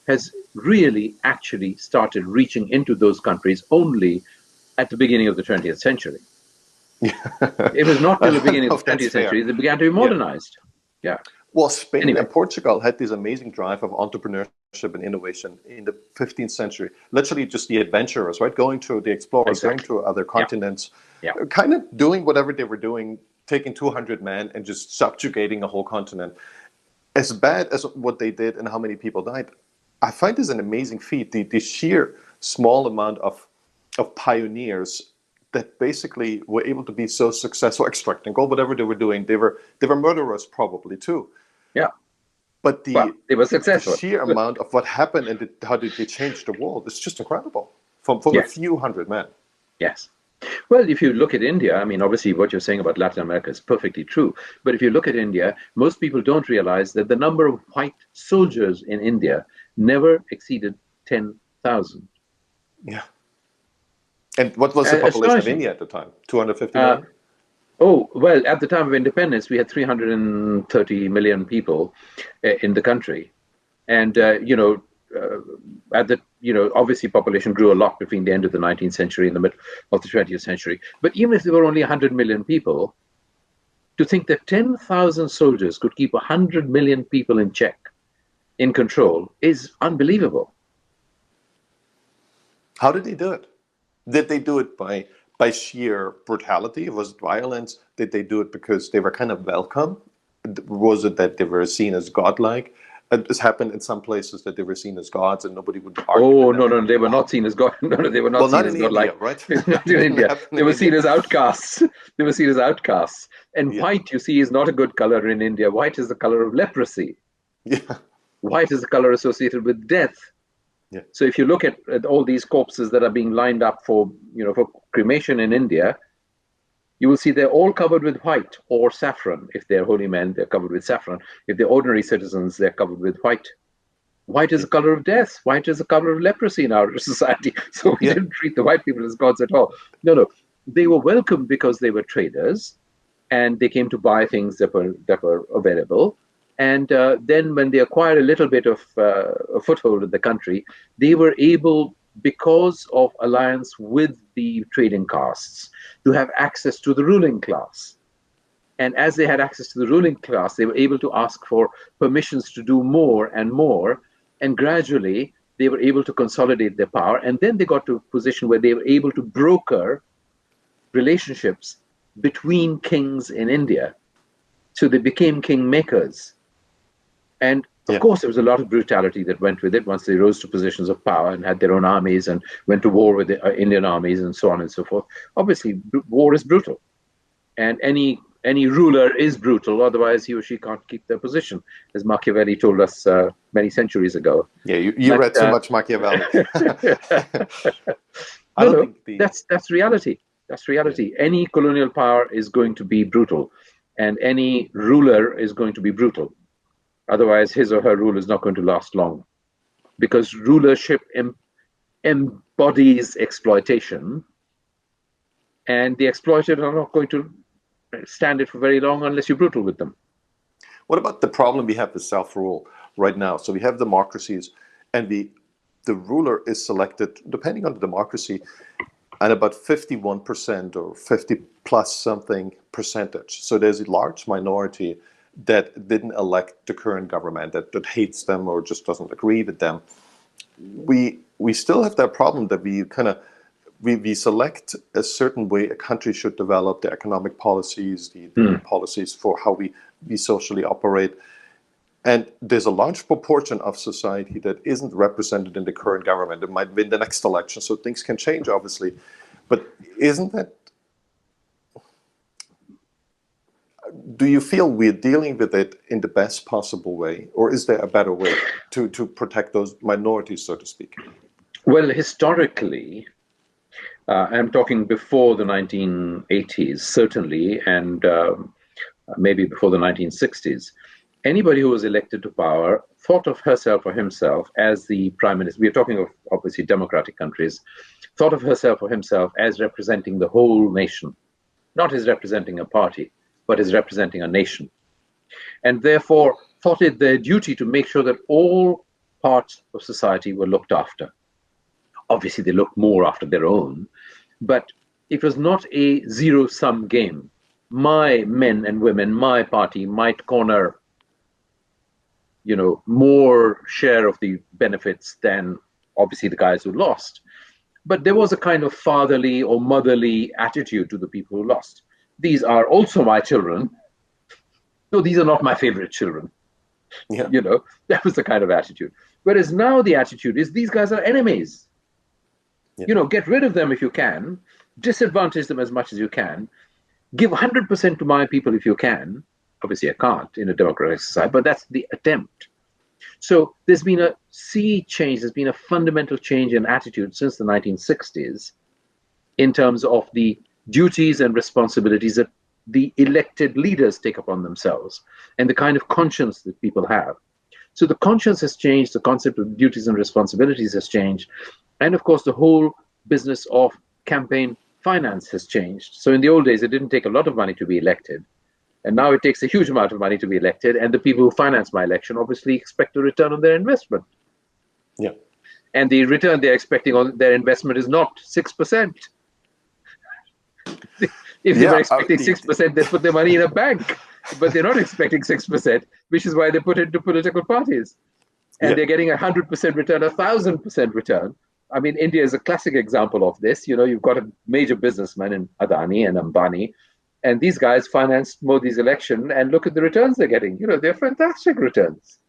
has really actually started reaching into those countries only at the beginning of the 20th century. It was not till the beginning of the 20th century they began to be modernized. Yeah. Well, Spain and Portugal had this amazing drive of entrepreneurship and innovation in the 15th century. Literally just the adventurers, right? Going to the explorers, going to other continents, kind of doing whatever they were doing, taking 200 men and just subjugating a whole continent. As bad as what they did and how many people died, I find this an amazing feat. The sheer small amount of pioneers that basically were able to be so successful, extracting gold, whatever they were doing. They were murderers probably too. Yeah. But they were successful. The sheer amount of what happened and how did they change the world is just incredible from a few hundred men. Yes. Well, if you look at India, I mean, obviously what you're saying about Latin America is perfectly true. But if you look at India, most people don't realize that the number of white soldiers in India never exceeded 10,000. Yeah. And what was the population of India at the time? 250 million? Oh, well, at the time of independence, we had 330 million people in the country. And, obviously population grew a lot between the end of the 19th century and the mid of the 20th century. But even if there were only 100 million people, to think that 10,000 soldiers could keep 100 million people in check, in control, is unbelievable. How did they do it? Did they do it by sheer brutality? Was it violence? Did they do it because they were kind of welcome? Was it that they were seen as godlike? This happened in some places that they were seen as gods and nobody would argue. Oh, no, they were not seen as God. No, they were not seen as godlike. Right? Not in India. They were seen as outcasts. They were seen as outcasts. And white, you see, is not a good color in India. White is the color of leprosy. Yeah. White is the color associated with death. Yeah. So if you look at all these corpses that are being lined up for cremation in India, you will see they're all covered with white or saffron. If they're holy men, they're covered with saffron. If they're ordinary citizens, they're covered with white. White is the color of death. White is the color of leprosy in our society. So we didn't treat the white people as gods at all. No. They were welcomed because they were traders, and they came to buy things that were available. And then when they acquired a little bit of a foothold in the country, they were able, because of alliance with the trading castes, to have access to the ruling class. And as they had access to the ruling class, they were able to ask for permissions to do more and more. And gradually, they were able to consolidate their power. And then they got to a position where they were able to broker relationships between kings in India. So they became kingmakers. And of course, there was a lot of brutality that went with it once they rose to positions of power and had their own armies and went to war with the Indian armies and so on and so forth. Obviously, war is brutal. And any ruler is brutal, otherwise he or she can't keep their position, as Machiavelli told us many centuries ago. Yeah, you read too much Machiavelli. That's reality. That's reality. Yeah. Any colonial power is going to be brutal, and any ruler is going to be brutal. Otherwise, his or her rule is not going to last long, because rulership embodies exploitation, and the exploited are not going to stand it for very long unless you're brutal with them. What about the problem we have with self-rule right now? So we have democracies, and we the ruler is selected, depending on the democracy, at about 51% or 50 plus something percentage. So there's a large minority that didn't elect the current government, that hates them or just doesn't agree with them. We still have that problem that we select a certain way a country should develop the economic policies, the policies for how we socially operate. And there's a large proportion of society that isn't represented in the current government. It might win the next election, so things can change, obviously. But isn't that... Do you feel we're dealing with it in the best possible way? Or is there a better way to protect those minorities, so to speak? Well, historically, I'm talking before the 1980s, certainly, and maybe before the 1960s, anybody who was elected to power thought of herself or himself as the prime minister. We are talking of, obviously, democratic countries, thought of herself or himself as representing the whole nation, not as representing a party, but as representing a nation. And therefore thought it their duty to make sure that all parts of society were looked after. Obviously, they looked more after their own, but it was not a zero-sum game. My men and women, my party might corner, more share of the benefits than obviously the guys who lost. But there was a kind of fatherly or motherly attitude to the people who lost. These are also my children. No, these are not my favorite children. Yeah. That was the kind of attitude. Whereas now the attitude is these guys are enemies. Yeah. Get rid of them if you can, disadvantage them as much as you can, give 100% to my people if you can. Obviously, I can't in a democratic society, but that's the attempt. So there's been a sea change, there's been a fundamental change in attitude since the 1960s in terms of the duties and responsibilities that the elected leaders take upon themselves and the kind of conscience that people have. So the conscience has changed, the concept of duties and responsibilities has changed, and of course the whole business of campaign finance has changed. So in the old days, it didn't take a lot of money to be elected. And now it takes a huge amount of money to be elected. And the people who finance my election obviously expect a return on their investment. Yeah. And the return they're expecting on their investment is not 6%. If they were expecting 6%, they'd put their money in a bank. But they're not expecting 6%, which is why they put it into political parties. And they're getting 100% return, 1,000% return. I mean, India is a classic example of this. You've got a major businessman in Adani and Ambani, and these guys financed Modi's election, and look at the returns they're getting. They're fantastic returns.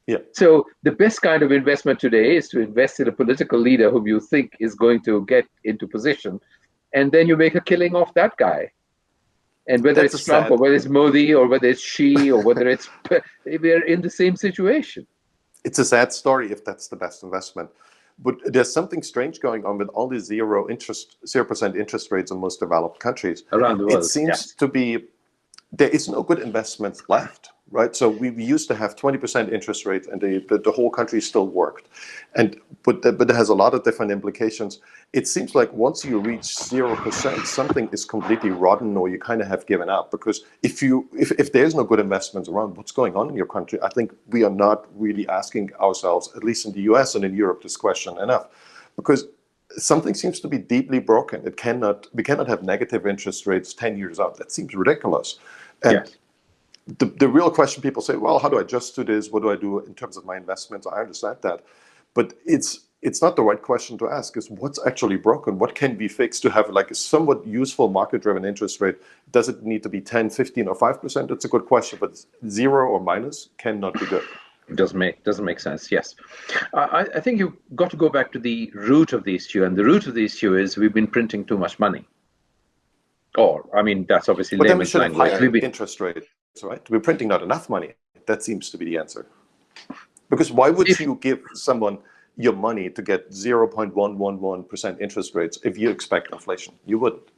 Yeah. So the best kind of investment today is to invest in a political leader whom you think is going to get into position, and then you make a killing off that guy. And whether it's Trump or whether it's Modi or whether it's Xi or whether it's, we're in the same situation. It's a sad story if that's the best investment. But there's something strange going on with all these 0% interest rates in most developed countries. Around the world, it seems to be, there is no good investments left, right? So we used to have 20% interest rates and the whole country still worked. But it has a lot of different implications. It seems like once you reach 0%, something is completely rotten or you kind of have given up. Because if there's no good investments around, what's going on in your country? I think we are not really asking ourselves, at least in the US and in Europe, this question enough. Because something seems to be deeply broken. We cannot have negative interest rates 10 years out. That seems ridiculous. And the real question, people say, well, how do I adjust to this? What do I do in terms of my investments? I understand that. But it's not the right question to ask, is what's actually broken? What can be fixed to have like a somewhat useful market-driven interest rate? Does it need to be 10, 15, or 5%? That's a good question, but 0 or minus cannot be good. It doesn't make sense, yes. I think you've got to go back to the root of the issue, and the root of the issue is we've been printing too much money. That's obviously layman's language. But then we should have higher interest rates, right? We're printing not enough money. That seems to be the answer. Because why would you give someone your money to get 0.111% interest rates if you expect inflation? You wouldn't.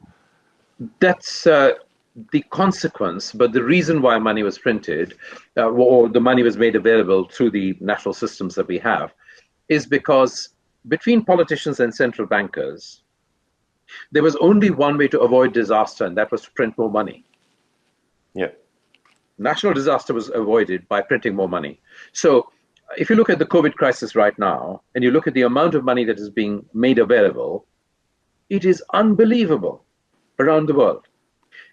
That's the consequence, but the reason why money was printed, or the money was made available through the national systems that we have, is because between politicians and central bankers, there was only one way to avoid disaster, and that was to print more money. Yeah. National disaster was avoided by printing more money. So if you look at the COVID crisis right now, and you look at the amount of money that is being made available, it is unbelievable around the world.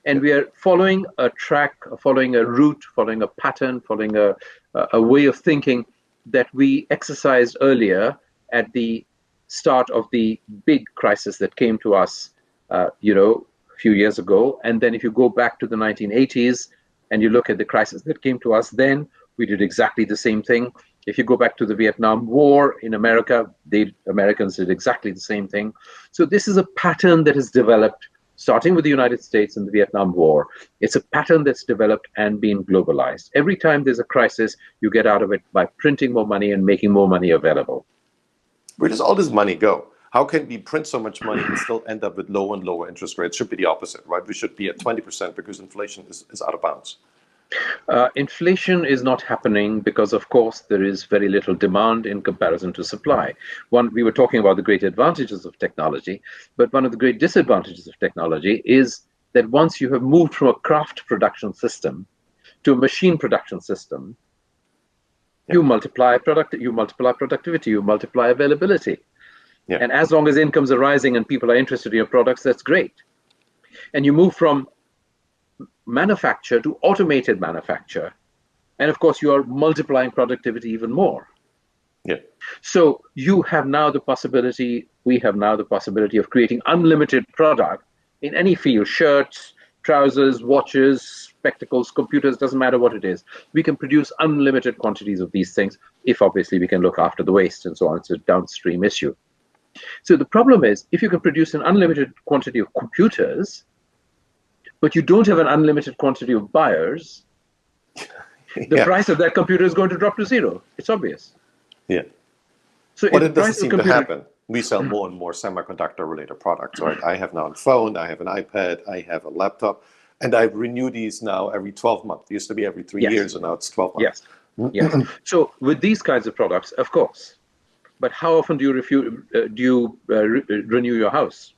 And we are following a track, following a route, following a pattern, following a way of thinking that we exercised earlier at the start of the big crisis that came to us, a few years ago. And then if you go back to the 1980s and you look at the crisis that came to us then, we did exactly the same thing. If you go back to the Vietnam War in America, Americans did exactly the same thing. So this is a pattern that has developed, starting with the United States and the Vietnam War. It's a pattern that's developed and been globalized. Every time there's a crisis, you get out of it by printing more money and making more money available. Where does all this money go? How can we print so much money and still end up with lower and lower interest rates? It should be the opposite, right? We should be at 20% because inflation is out of bounds. Inflation is not happening because, of course, there is very little demand in comparison to supply. We were talking about the great advantages of technology, but one of the great disadvantages of technology is that once you have moved from a craft production system to a machine production system, you multiply productivity, you multiply availability. Yeah. And as long as incomes are rising and people are interested in your products, that's great. And you move from manufacture to automated manufacture. And of course, you are multiplying productivity even more. Yeah. So you have now the possibility, we have now the possibility of creating unlimited product in any field: shirts, trousers, watches, spectacles, computers, doesn't matter what it is. We can produce unlimited quantities of these things if obviously we can look after the waste and so on. It's a downstream issue. So the problem is, if you can produce an unlimited quantity of computers, but you don't have an unlimited quantity of buyers, the price of that computer is going to drop to zero. It's obvious. Yeah. So but it doesn't seem to happen. We sell more and more semiconductor-related products, right? I have now a phone, I have an iPad, I have a laptop, and I renew these now every 12 months. It used to be every 3 years, and now it's 12 months. Yes. So with these kinds of products, of course. But how often do you renew your house?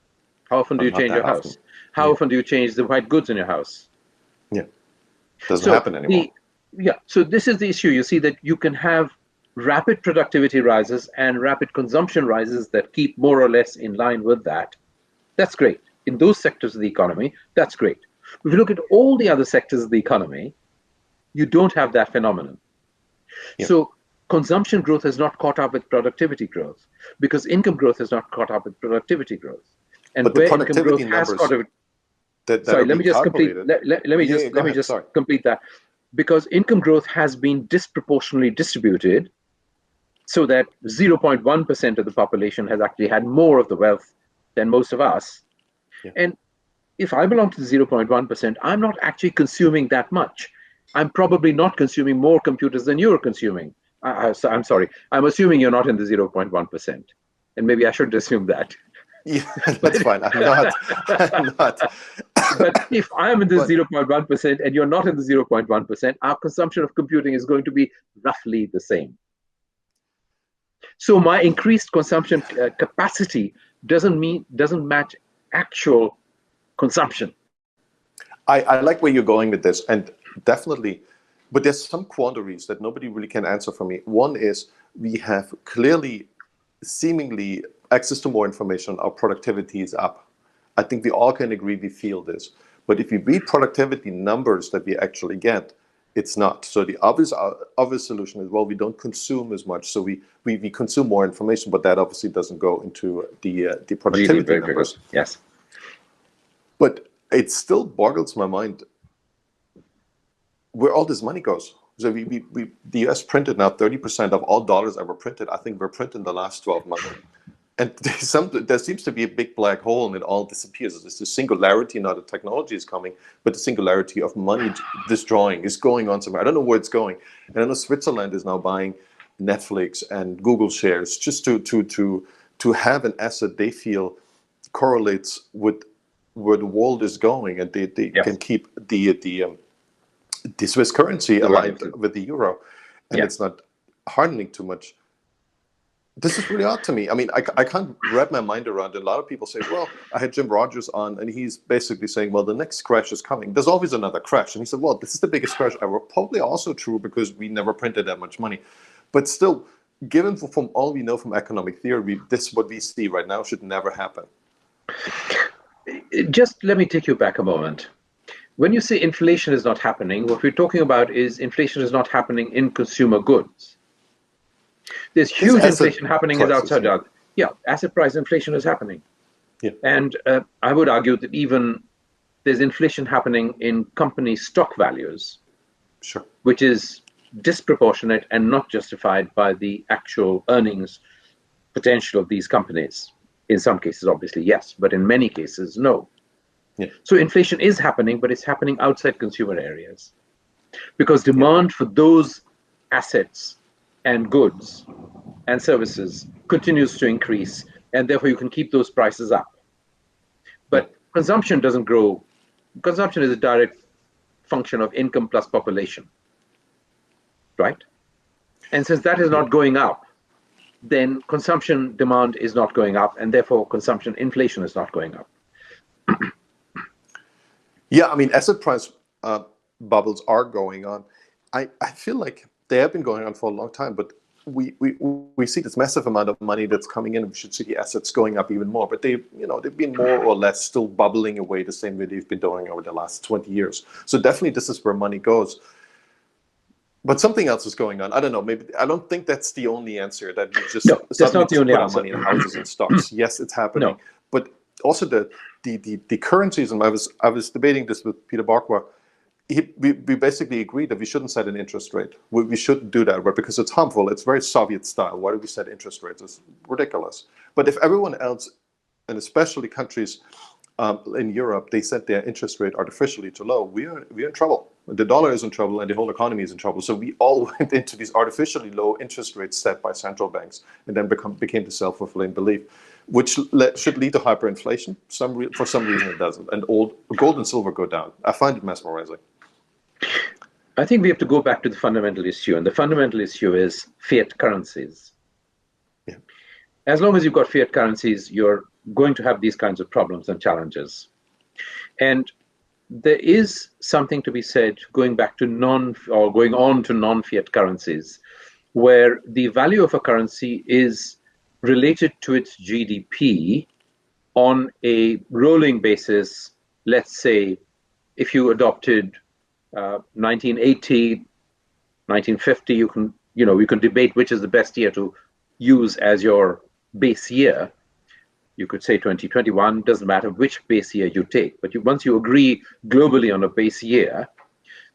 How often do you change your house? How often do you change the white goods in your house? Yeah, doesn't happen anymore. So this is the issue. You see that you can have rapid productivity rises and rapid consumption rises that keep more or less in line with that. That's great. In those sectors of the economy, that's great. If you look at all the other sectors of the economy, you don't have that phenomenon. Yeah. So consumption growth has not caught up with productivity growth because income growth has not caught up with productivity growth. And but the productivity numbers sorry, let me just complete. Let me just complete that. Because income growth has been disproportionately distributed, so that 0.1% of the population has actually had more of the wealth than most of us. Yeah. And if I belong to the 0.1%, I'm not actually consuming that much. I'm probably not consuming more computers than you're consuming. I'm sorry. I'm assuming you're not in the 0.1%, and maybe I should assume that. Yeah, that's fine. I'm not. But if I'm in the 0.1% and you're not in the 0.1%, our consumption of computing is going to be roughly the same. So my increased consumption capacity doesn't match actual consumption. I like where you're going with this, and definitely, but there's some quandaries that nobody really can answer for me. One is we have clearly, seemingly, access to more information. Our productivity is up. I think we all can agree we feel this. But if you read productivity numbers that we actually get, it's not. So the obvious solution is, well, we don't consume as much. So we consume more information, but that obviously doesn't go into the productivity numbers. Yes. But it still boggles my mind where all this money goes. So the US printed now 30% of all dollars ever printed. I think were printed in the last 12 months. And there seems to be a big black hole and it all disappears. It's the singularity, not the technology is coming, but the singularity of money destroying is going on somewhere. I don't know where it's going. And I know Switzerland is now buying Netflix and Google shares just to have an asset they feel correlates with where the world is going, and they can keep the Swiss currency aligned with the euro, and it's not hardening too much. This is really odd to me. I mean, I can't wrap my mind around it. A lot of people say, well, I had Jim Rogers on, and he's basically saying, well, the next crash is coming. There's always another crash. And he said, well, this is the biggest crash ever. Probably also true because we never printed that much money. But still, given from all we know from economic theory, this what we see right now should never happen. Just let me take you back a moment. When you say inflation is not happening, what we're talking about is inflation is not happening in consumer goods. There's huge inflation happening is outside. Yeah, asset price inflation is happening. Yeah. And I would argue that even there's inflation happening in company stock values, Sure. which is disproportionate and not justified by the actual earnings potential of these companies. In some cases, obviously, yes, but in many cases, no. Yeah. So inflation is happening, but it's happening outside consumer areas because demand for those assets and goods and services continues to increase, and therefore you can keep those prices up. But consumption doesn't grow. Consumption is a direct function of income plus population, right? And since that is not going up, then consumption demand is not going up, and therefore consumption inflation is not going up. Yeah, I mean, asset price bubbles are going on. I feel like they have been going on for a long time, but we see this massive amount of money that's coming in. We should see the assets going up even more, but they've been more or less still bubbling away the same way they've been doing over the last 20 years. So definitely this is where money goes. But something else is going on. I don't know. Maybe I don't think that's the only answer. That we just suddenly just put our money in houses and stocks. Yes, it's happening. No. But also the currencies. And I was debating this with Peter Barkwa. We basically agreed that we shouldn't set an interest rate. We shouldn't do that, because it's harmful. It's very Soviet style. Why do we set interest rates? It's ridiculous. But if everyone else, and especially countries in Europe, they set their interest rate artificially too low, we're in trouble. The dollar is in trouble, and the whole economy is in trouble. So we all went into these artificially low interest rates set by central banks, and then became the self-fulfilling belief, which should lead to hyperinflation. For some reason it doesn't, and gold and silver go down. I find it mesmerizing. I think we have to go back to the fundamental issue, and the fundamental issue is fiat currencies. Yeah. As long as you've got fiat currencies, you're going to have these kinds of problems and challenges. And there is something to be said going on to non-fiat currencies, where the value of a currency is related to its GDP on a rolling basis. Let's say if you adopted 1980, 1950, you can debate which is the best year to use as your base year. You could say 2021, doesn't matter which base year you take. But once you agree globally on a base year,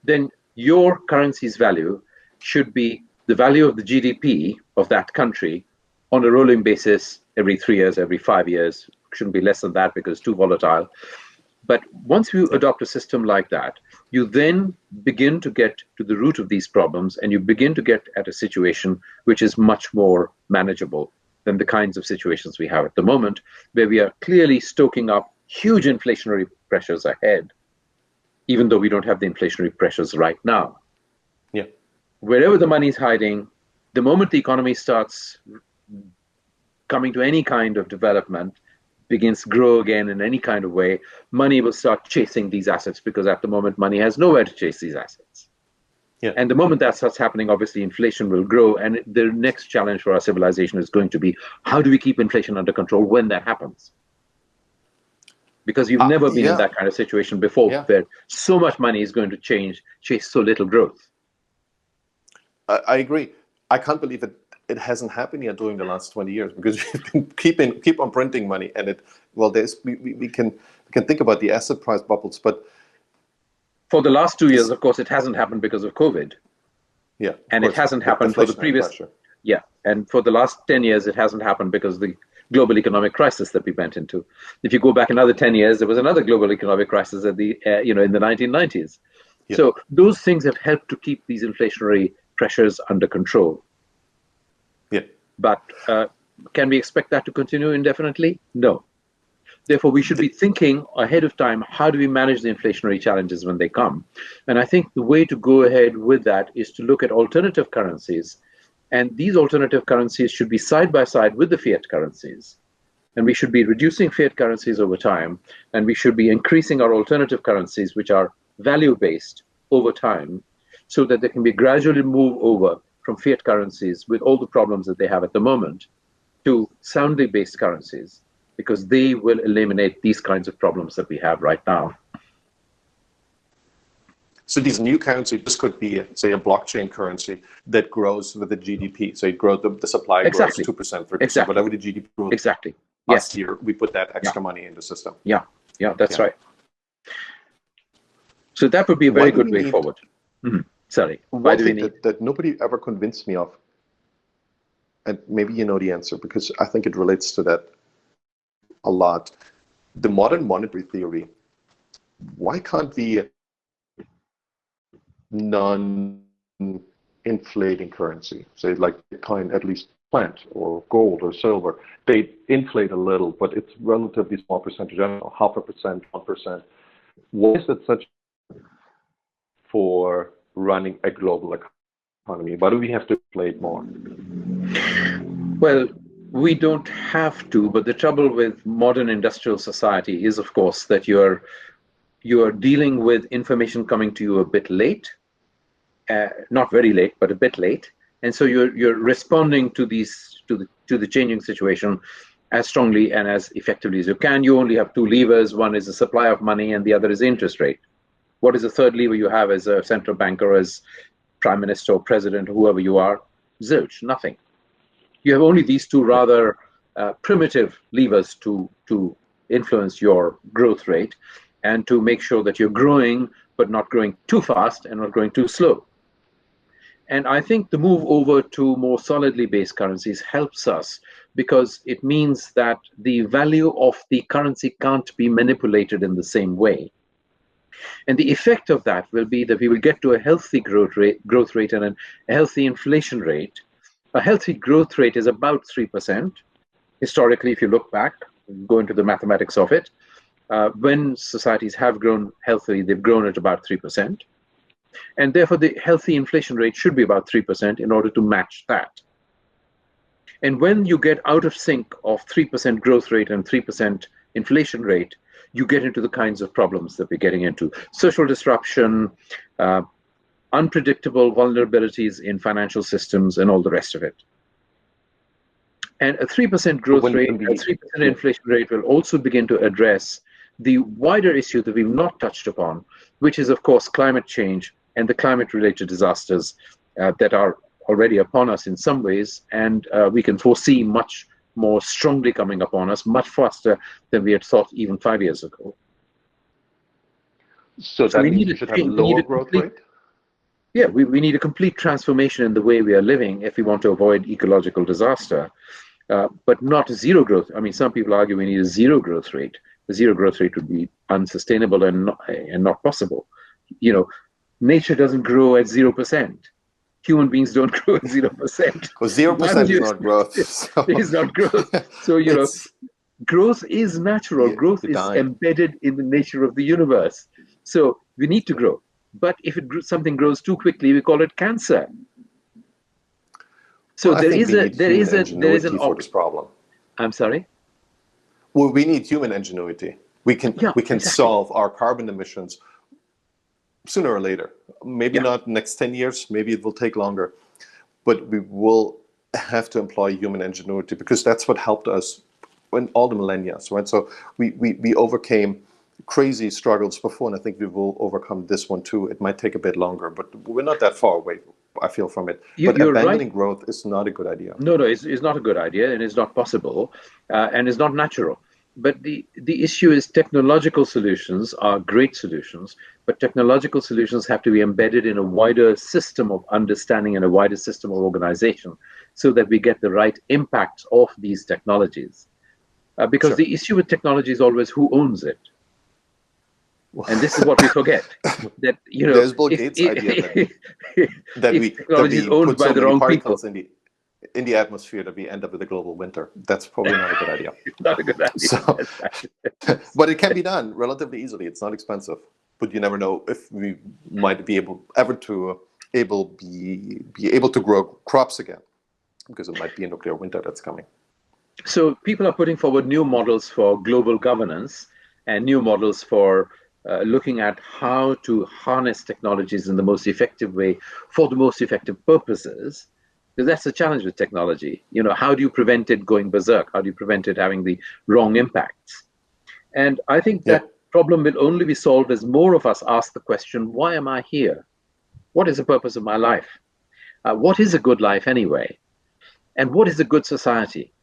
then your currency's value should be the value of the GDP of that country on a rolling basis every 3 years, every 5 years. Shouldn't be less than that because it's too volatile. But once you adopt a system like that, you then begin to get to the root of these problems, and you begin to get at a situation which is much more manageable than the kinds of situations we have at the moment, where we are clearly stoking up huge inflationary pressures ahead, even though we don't have the inflationary pressures right now. Yeah. Wherever the money is hiding, the moment the economy starts coming to any kind of development, begins to grow again in any kind of way, money will start chasing these assets, because at the moment money has nowhere to chase these assets. Yeah. And the moment that starts happening, obviously inflation will grow, and the next challenge for our civilization is going to be, how do we keep inflation under control when that happens? Because you've never been in that kind of situation before, where so much money is going to chase so little growth. I agree. I can't believe it hasn't happened yet during the last 20 years, because we've been keep on printing money, and we can think about the asset price bubbles, but for the last 2 years, of course, it hasn't happened because of COVID. Yeah. And it hasn't happened for the previous pressure. Yeah. And for the last 10 years, it hasn't happened because of the global economic crisis that we went into. If you go back another 10 years, there was another global economic crisis in the 1990s. Yeah. So those things have helped to keep these inflationary pressures under control. Yeah. But can we expect that to continue indefinitely? No. Therefore, we should be thinking ahead of time, how do we manage the inflationary challenges when they come? And I think the way to go ahead with that is to look at alternative currencies. And these alternative currencies should be side by side with the fiat currencies. And we should be reducing fiat currencies over time. And we should be increasing our alternative currencies, which are value-based, over time, so that they can be gradually moved over from fiat currencies with all the problems that they have at the moment to soundly based currencies, because they will eliminate these kinds of problems that we have right now. So these new currencies, this could be, say, a blockchain currency that grows with the GDP. So it grows, the supply Exactly. grows 2%, 3%, Exactly. whatever the GDP grows. Exactly. Last Yes. year, we put that extra money in the system. Yeah. Yeah, that's Yeah. right. So that would be a Why very do good we way need- forward. Sorry. Why One do we thing need? that nobody ever convinced me of, and maybe you know the answer, because I think it relates to that a lot. The modern monetary theory, why can't the non-inflating currency, say like Bitcoin, at least plant, or gold or silver, they inflate a little, but it's relatively small percentage, I don't know, 0.5%, 1%. Why is that such for running a global economy? Why do we have to inflate more? Well, we don't have to, but the trouble with modern industrial society is, of course, that you're dealing with information coming to you a bit late, not very late, but a bit late, and so you're responding to the changing situation as strongly and as effectively as you can. You only have two levers. One is the supply of money, and the other is interest rate. What is the third lever you have as a central banker, as prime minister or president, whoever you are? Zilch, nothing. You have only these two rather primitive levers to influence your growth rate and to make sure that you're growing, but not growing too fast and not growing too slow. And I think the move over to more solidly based currencies helps us, because it means that the value of the currency can't be manipulated in the same way. And the effect of that will be that we will get to a healthy growth rate and a healthy inflation rate. A healthy growth rate is about 3%. Historically, if you look back, go into the mathematics of it, when societies have grown healthily, they've grown at about 3%. And therefore, the healthy inflation rate should be about 3% in order to match that. And when you get out of sync of 3% growth rate and 3% inflation rate, you get into the kinds of problems that we're getting into. Social disruption, unpredictable vulnerabilities in financial systems, and all the rest of it. And a 3% growth rate, a 3% inflation rate will also begin to address the wider issue that we've not touched upon, which is, of course, climate change and the climate-related disasters that are already upon us in some ways, and we can foresee much more strongly coming upon us, much faster than we had thought even 5 years ago. So that means we should have a lower growth rate? Yeah, we need a complete transformation in the way we are living if we want to avoid ecological disaster, but not zero growth. I mean, some people argue we need a zero growth rate. The zero growth rate would be unsustainable and not possible. You know, nature doesn't grow at 0%. Human beings don't grow at 0%. Well, 0% is not growth. So. It is not growth. So, you know, growth is natural. Yeah, growth is embedded in the nature of the universe. So we need to grow. But if something grows too quickly, we call it cancer. So well, there is an for this problem. I'm sorry? Well, we need human ingenuity. We can exactly solve our carbon emissions sooner or later. Maybe not next 10 years, maybe it will take longer. But we will have to employ human ingenuity, because that's what helped us in all the millennia, right? So we overcame crazy struggles before, and I think we will overcome this one too. It might take a bit longer, but we're not that far away, I feel, from it. But abandoning growth is not a good idea. No, it's not a good idea, and it's not possible, and it's not natural. But the issue is technological solutions are great solutions, but technological solutions have to be embedded in a wider system of understanding and a wider system of organization, so that we get the right impact of these technologies. Because the issue with technology is always who owns it. And this is what we forget. That, you know, there's Bill Gates' idea that we put so many particles in the atmosphere that we end up with a global winter. That's probably not a good idea. Not a good idea. So, but it can be done relatively easily. It's not expensive, but you never know if we might be able to grow crops again, because it might be a nuclear winter that's coming. So people are putting forward new models for global governance and new models for looking at how to harness technologies in the most effective way for the most effective purposes. Because that's the challenge with technology. How do you prevent it going berserk? How do you prevent it having the wrong impacts? And I think that problem will only be solved as more of us ask the question, why am I here? What is the purpose of my life? What is a good life anyway? And what is a good society?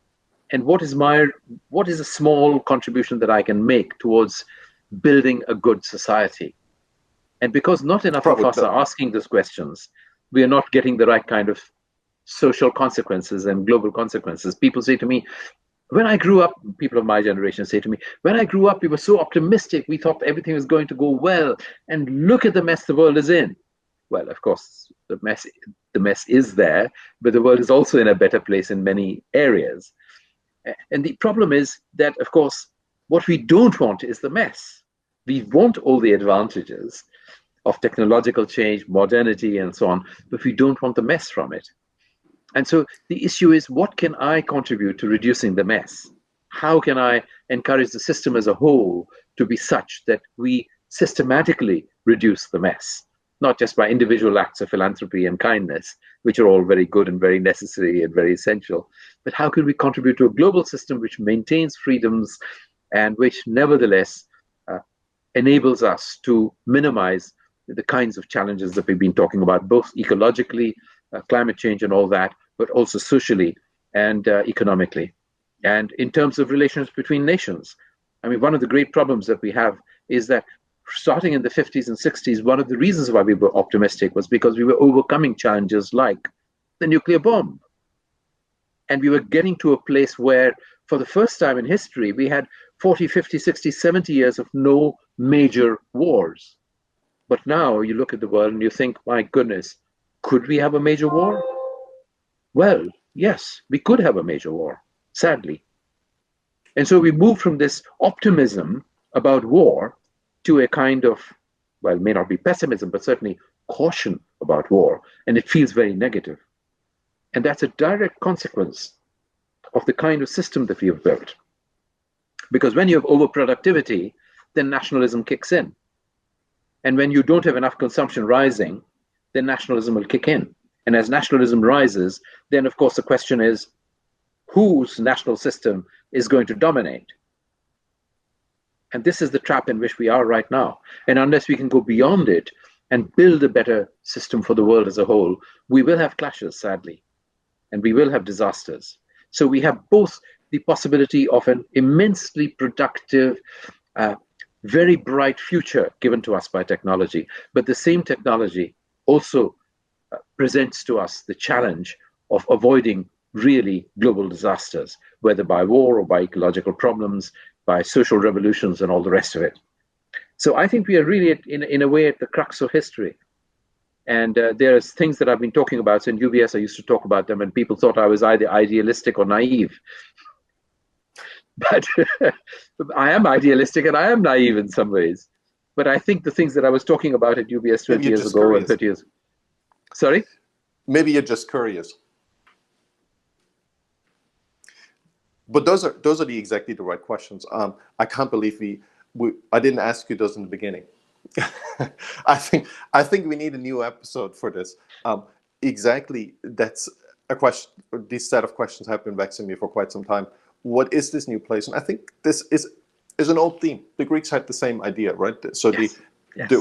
And what is a small contribution that I can make towards building a good society? And because not enough of us are asking these questions, we are not getting the right kind of social consequences and global consequences. People say to me, when I grew up, people of my generation say to me, when I grew up, we were so optimistic. We thought everything was going to go well. And look at the mess the world is in. Well, of course, the mess is there, but the world is also in a better place in many areas. And the problem is that, of course, what we don't want is the mess. We want all the advantages of technological change, modernity, and so on, but we don't want the mess from it. And so the issue is, what can I contribute to reducing the mess? How can I encourage the system as a whole to be such that we systematically reduce the mess? Not just by individual acts of philanthropy and kindness, which are all very good and very necessary and very essential, but how can we contribute to a global system which maintains freedoms and which nevertheless enables us to minimize the kinds of challenges that we've been talking about, both ecologically, climate change and all that, but also socially and economically. And in terms of relations between nations, I mean, one of the great problems that we have is that starting in the 50s and 60s, one of the reasons why we were optimistic was because we were overcoming challenges like the nuclear bomb. And we were getting to a place where, for the first time in history, we had 40, 50, 60, 70 years of no major wars. But now you look at the world and you think, my goodness, could we have a major war? Well, yes, we could have a major war, sadly. And so we moved from this optimism about war to a kind of, well, it may not be pessimism, but certainly caution about war. And it feels very negative. And that's a direct consequence of the kind of system that we have built. Because when you have overproductivity, then nationalism kicks in. And when you don't have enough consumption rising, then nationalism will kick in. And as nationalism rises, then of course the question is, whose national system is going to dominate? And this is the trap in which we are right now. And unless we can go beyond it and build a better system for the world as a whole, we will have clashes, sadly, and we will have disasters. So we have both the possibility of an immensely productive, very bright future given to us by technology, but the same technology also presents to us the challenge of avoiding really global disasters, whether by war or by ecological problems, by social revolutions and all the rest of it. So I think we are really, in a way, at the crux of history. And there's things that I've been talking about. So in UBS, I used to talk about them, and people thought I was either idealistic or naive. But I am idealistic and I am naive in some ways. But I think the things that I was talking about at UBS 20 years ago and 30 years. Sorry? Maybe you're just curious. But those are exactly the right questions. I can't believe I didn't ask you those in the beginning. I think we need a new episode for this. Exactly, that's a question. This set of questions have been vexing me for quite some time. What is this new place? And I think this is an old theme. The Greeks had the same idea, right? So yes.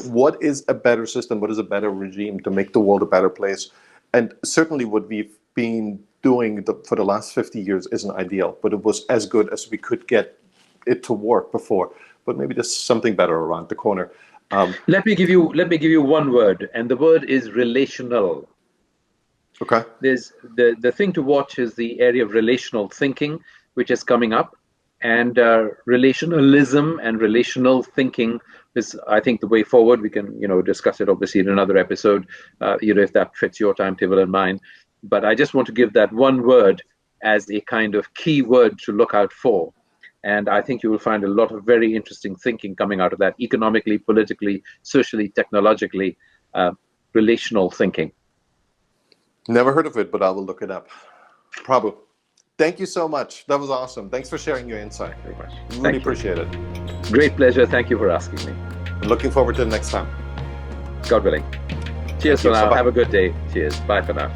What is a better system? What is a better regime to make the world a better place? And certainly what we've been doing for the last 50 years isn't ideal, but it was as good as we could get it to work before. But maybe there's something better around the corner. Let me give you one word, and the word is relational. Okay. There's the thing to watch is the area of relational thinking, which is coming up, and relationalism and relational thinking is, I think, the way forward. We can, discuss it obviously in another episode, if that fits your timetable and mine. But I just want to give that one word as a kind of key word to look out for. And I think you will find a lot of very interesting thinking coming out of that, economically, politically, socially, technologically, relational thinking. Never heard of it, but I will look it up. Prabhu, thank you so much. That was awesome. Thanks for sharing your insight. Very much. Really appreciate it. Great pleasure. Thank you for asking me. I'm looking forward to the next time. God willing. Cheers for now. Bye-bye. Have a good day. Cheers. Bye for now.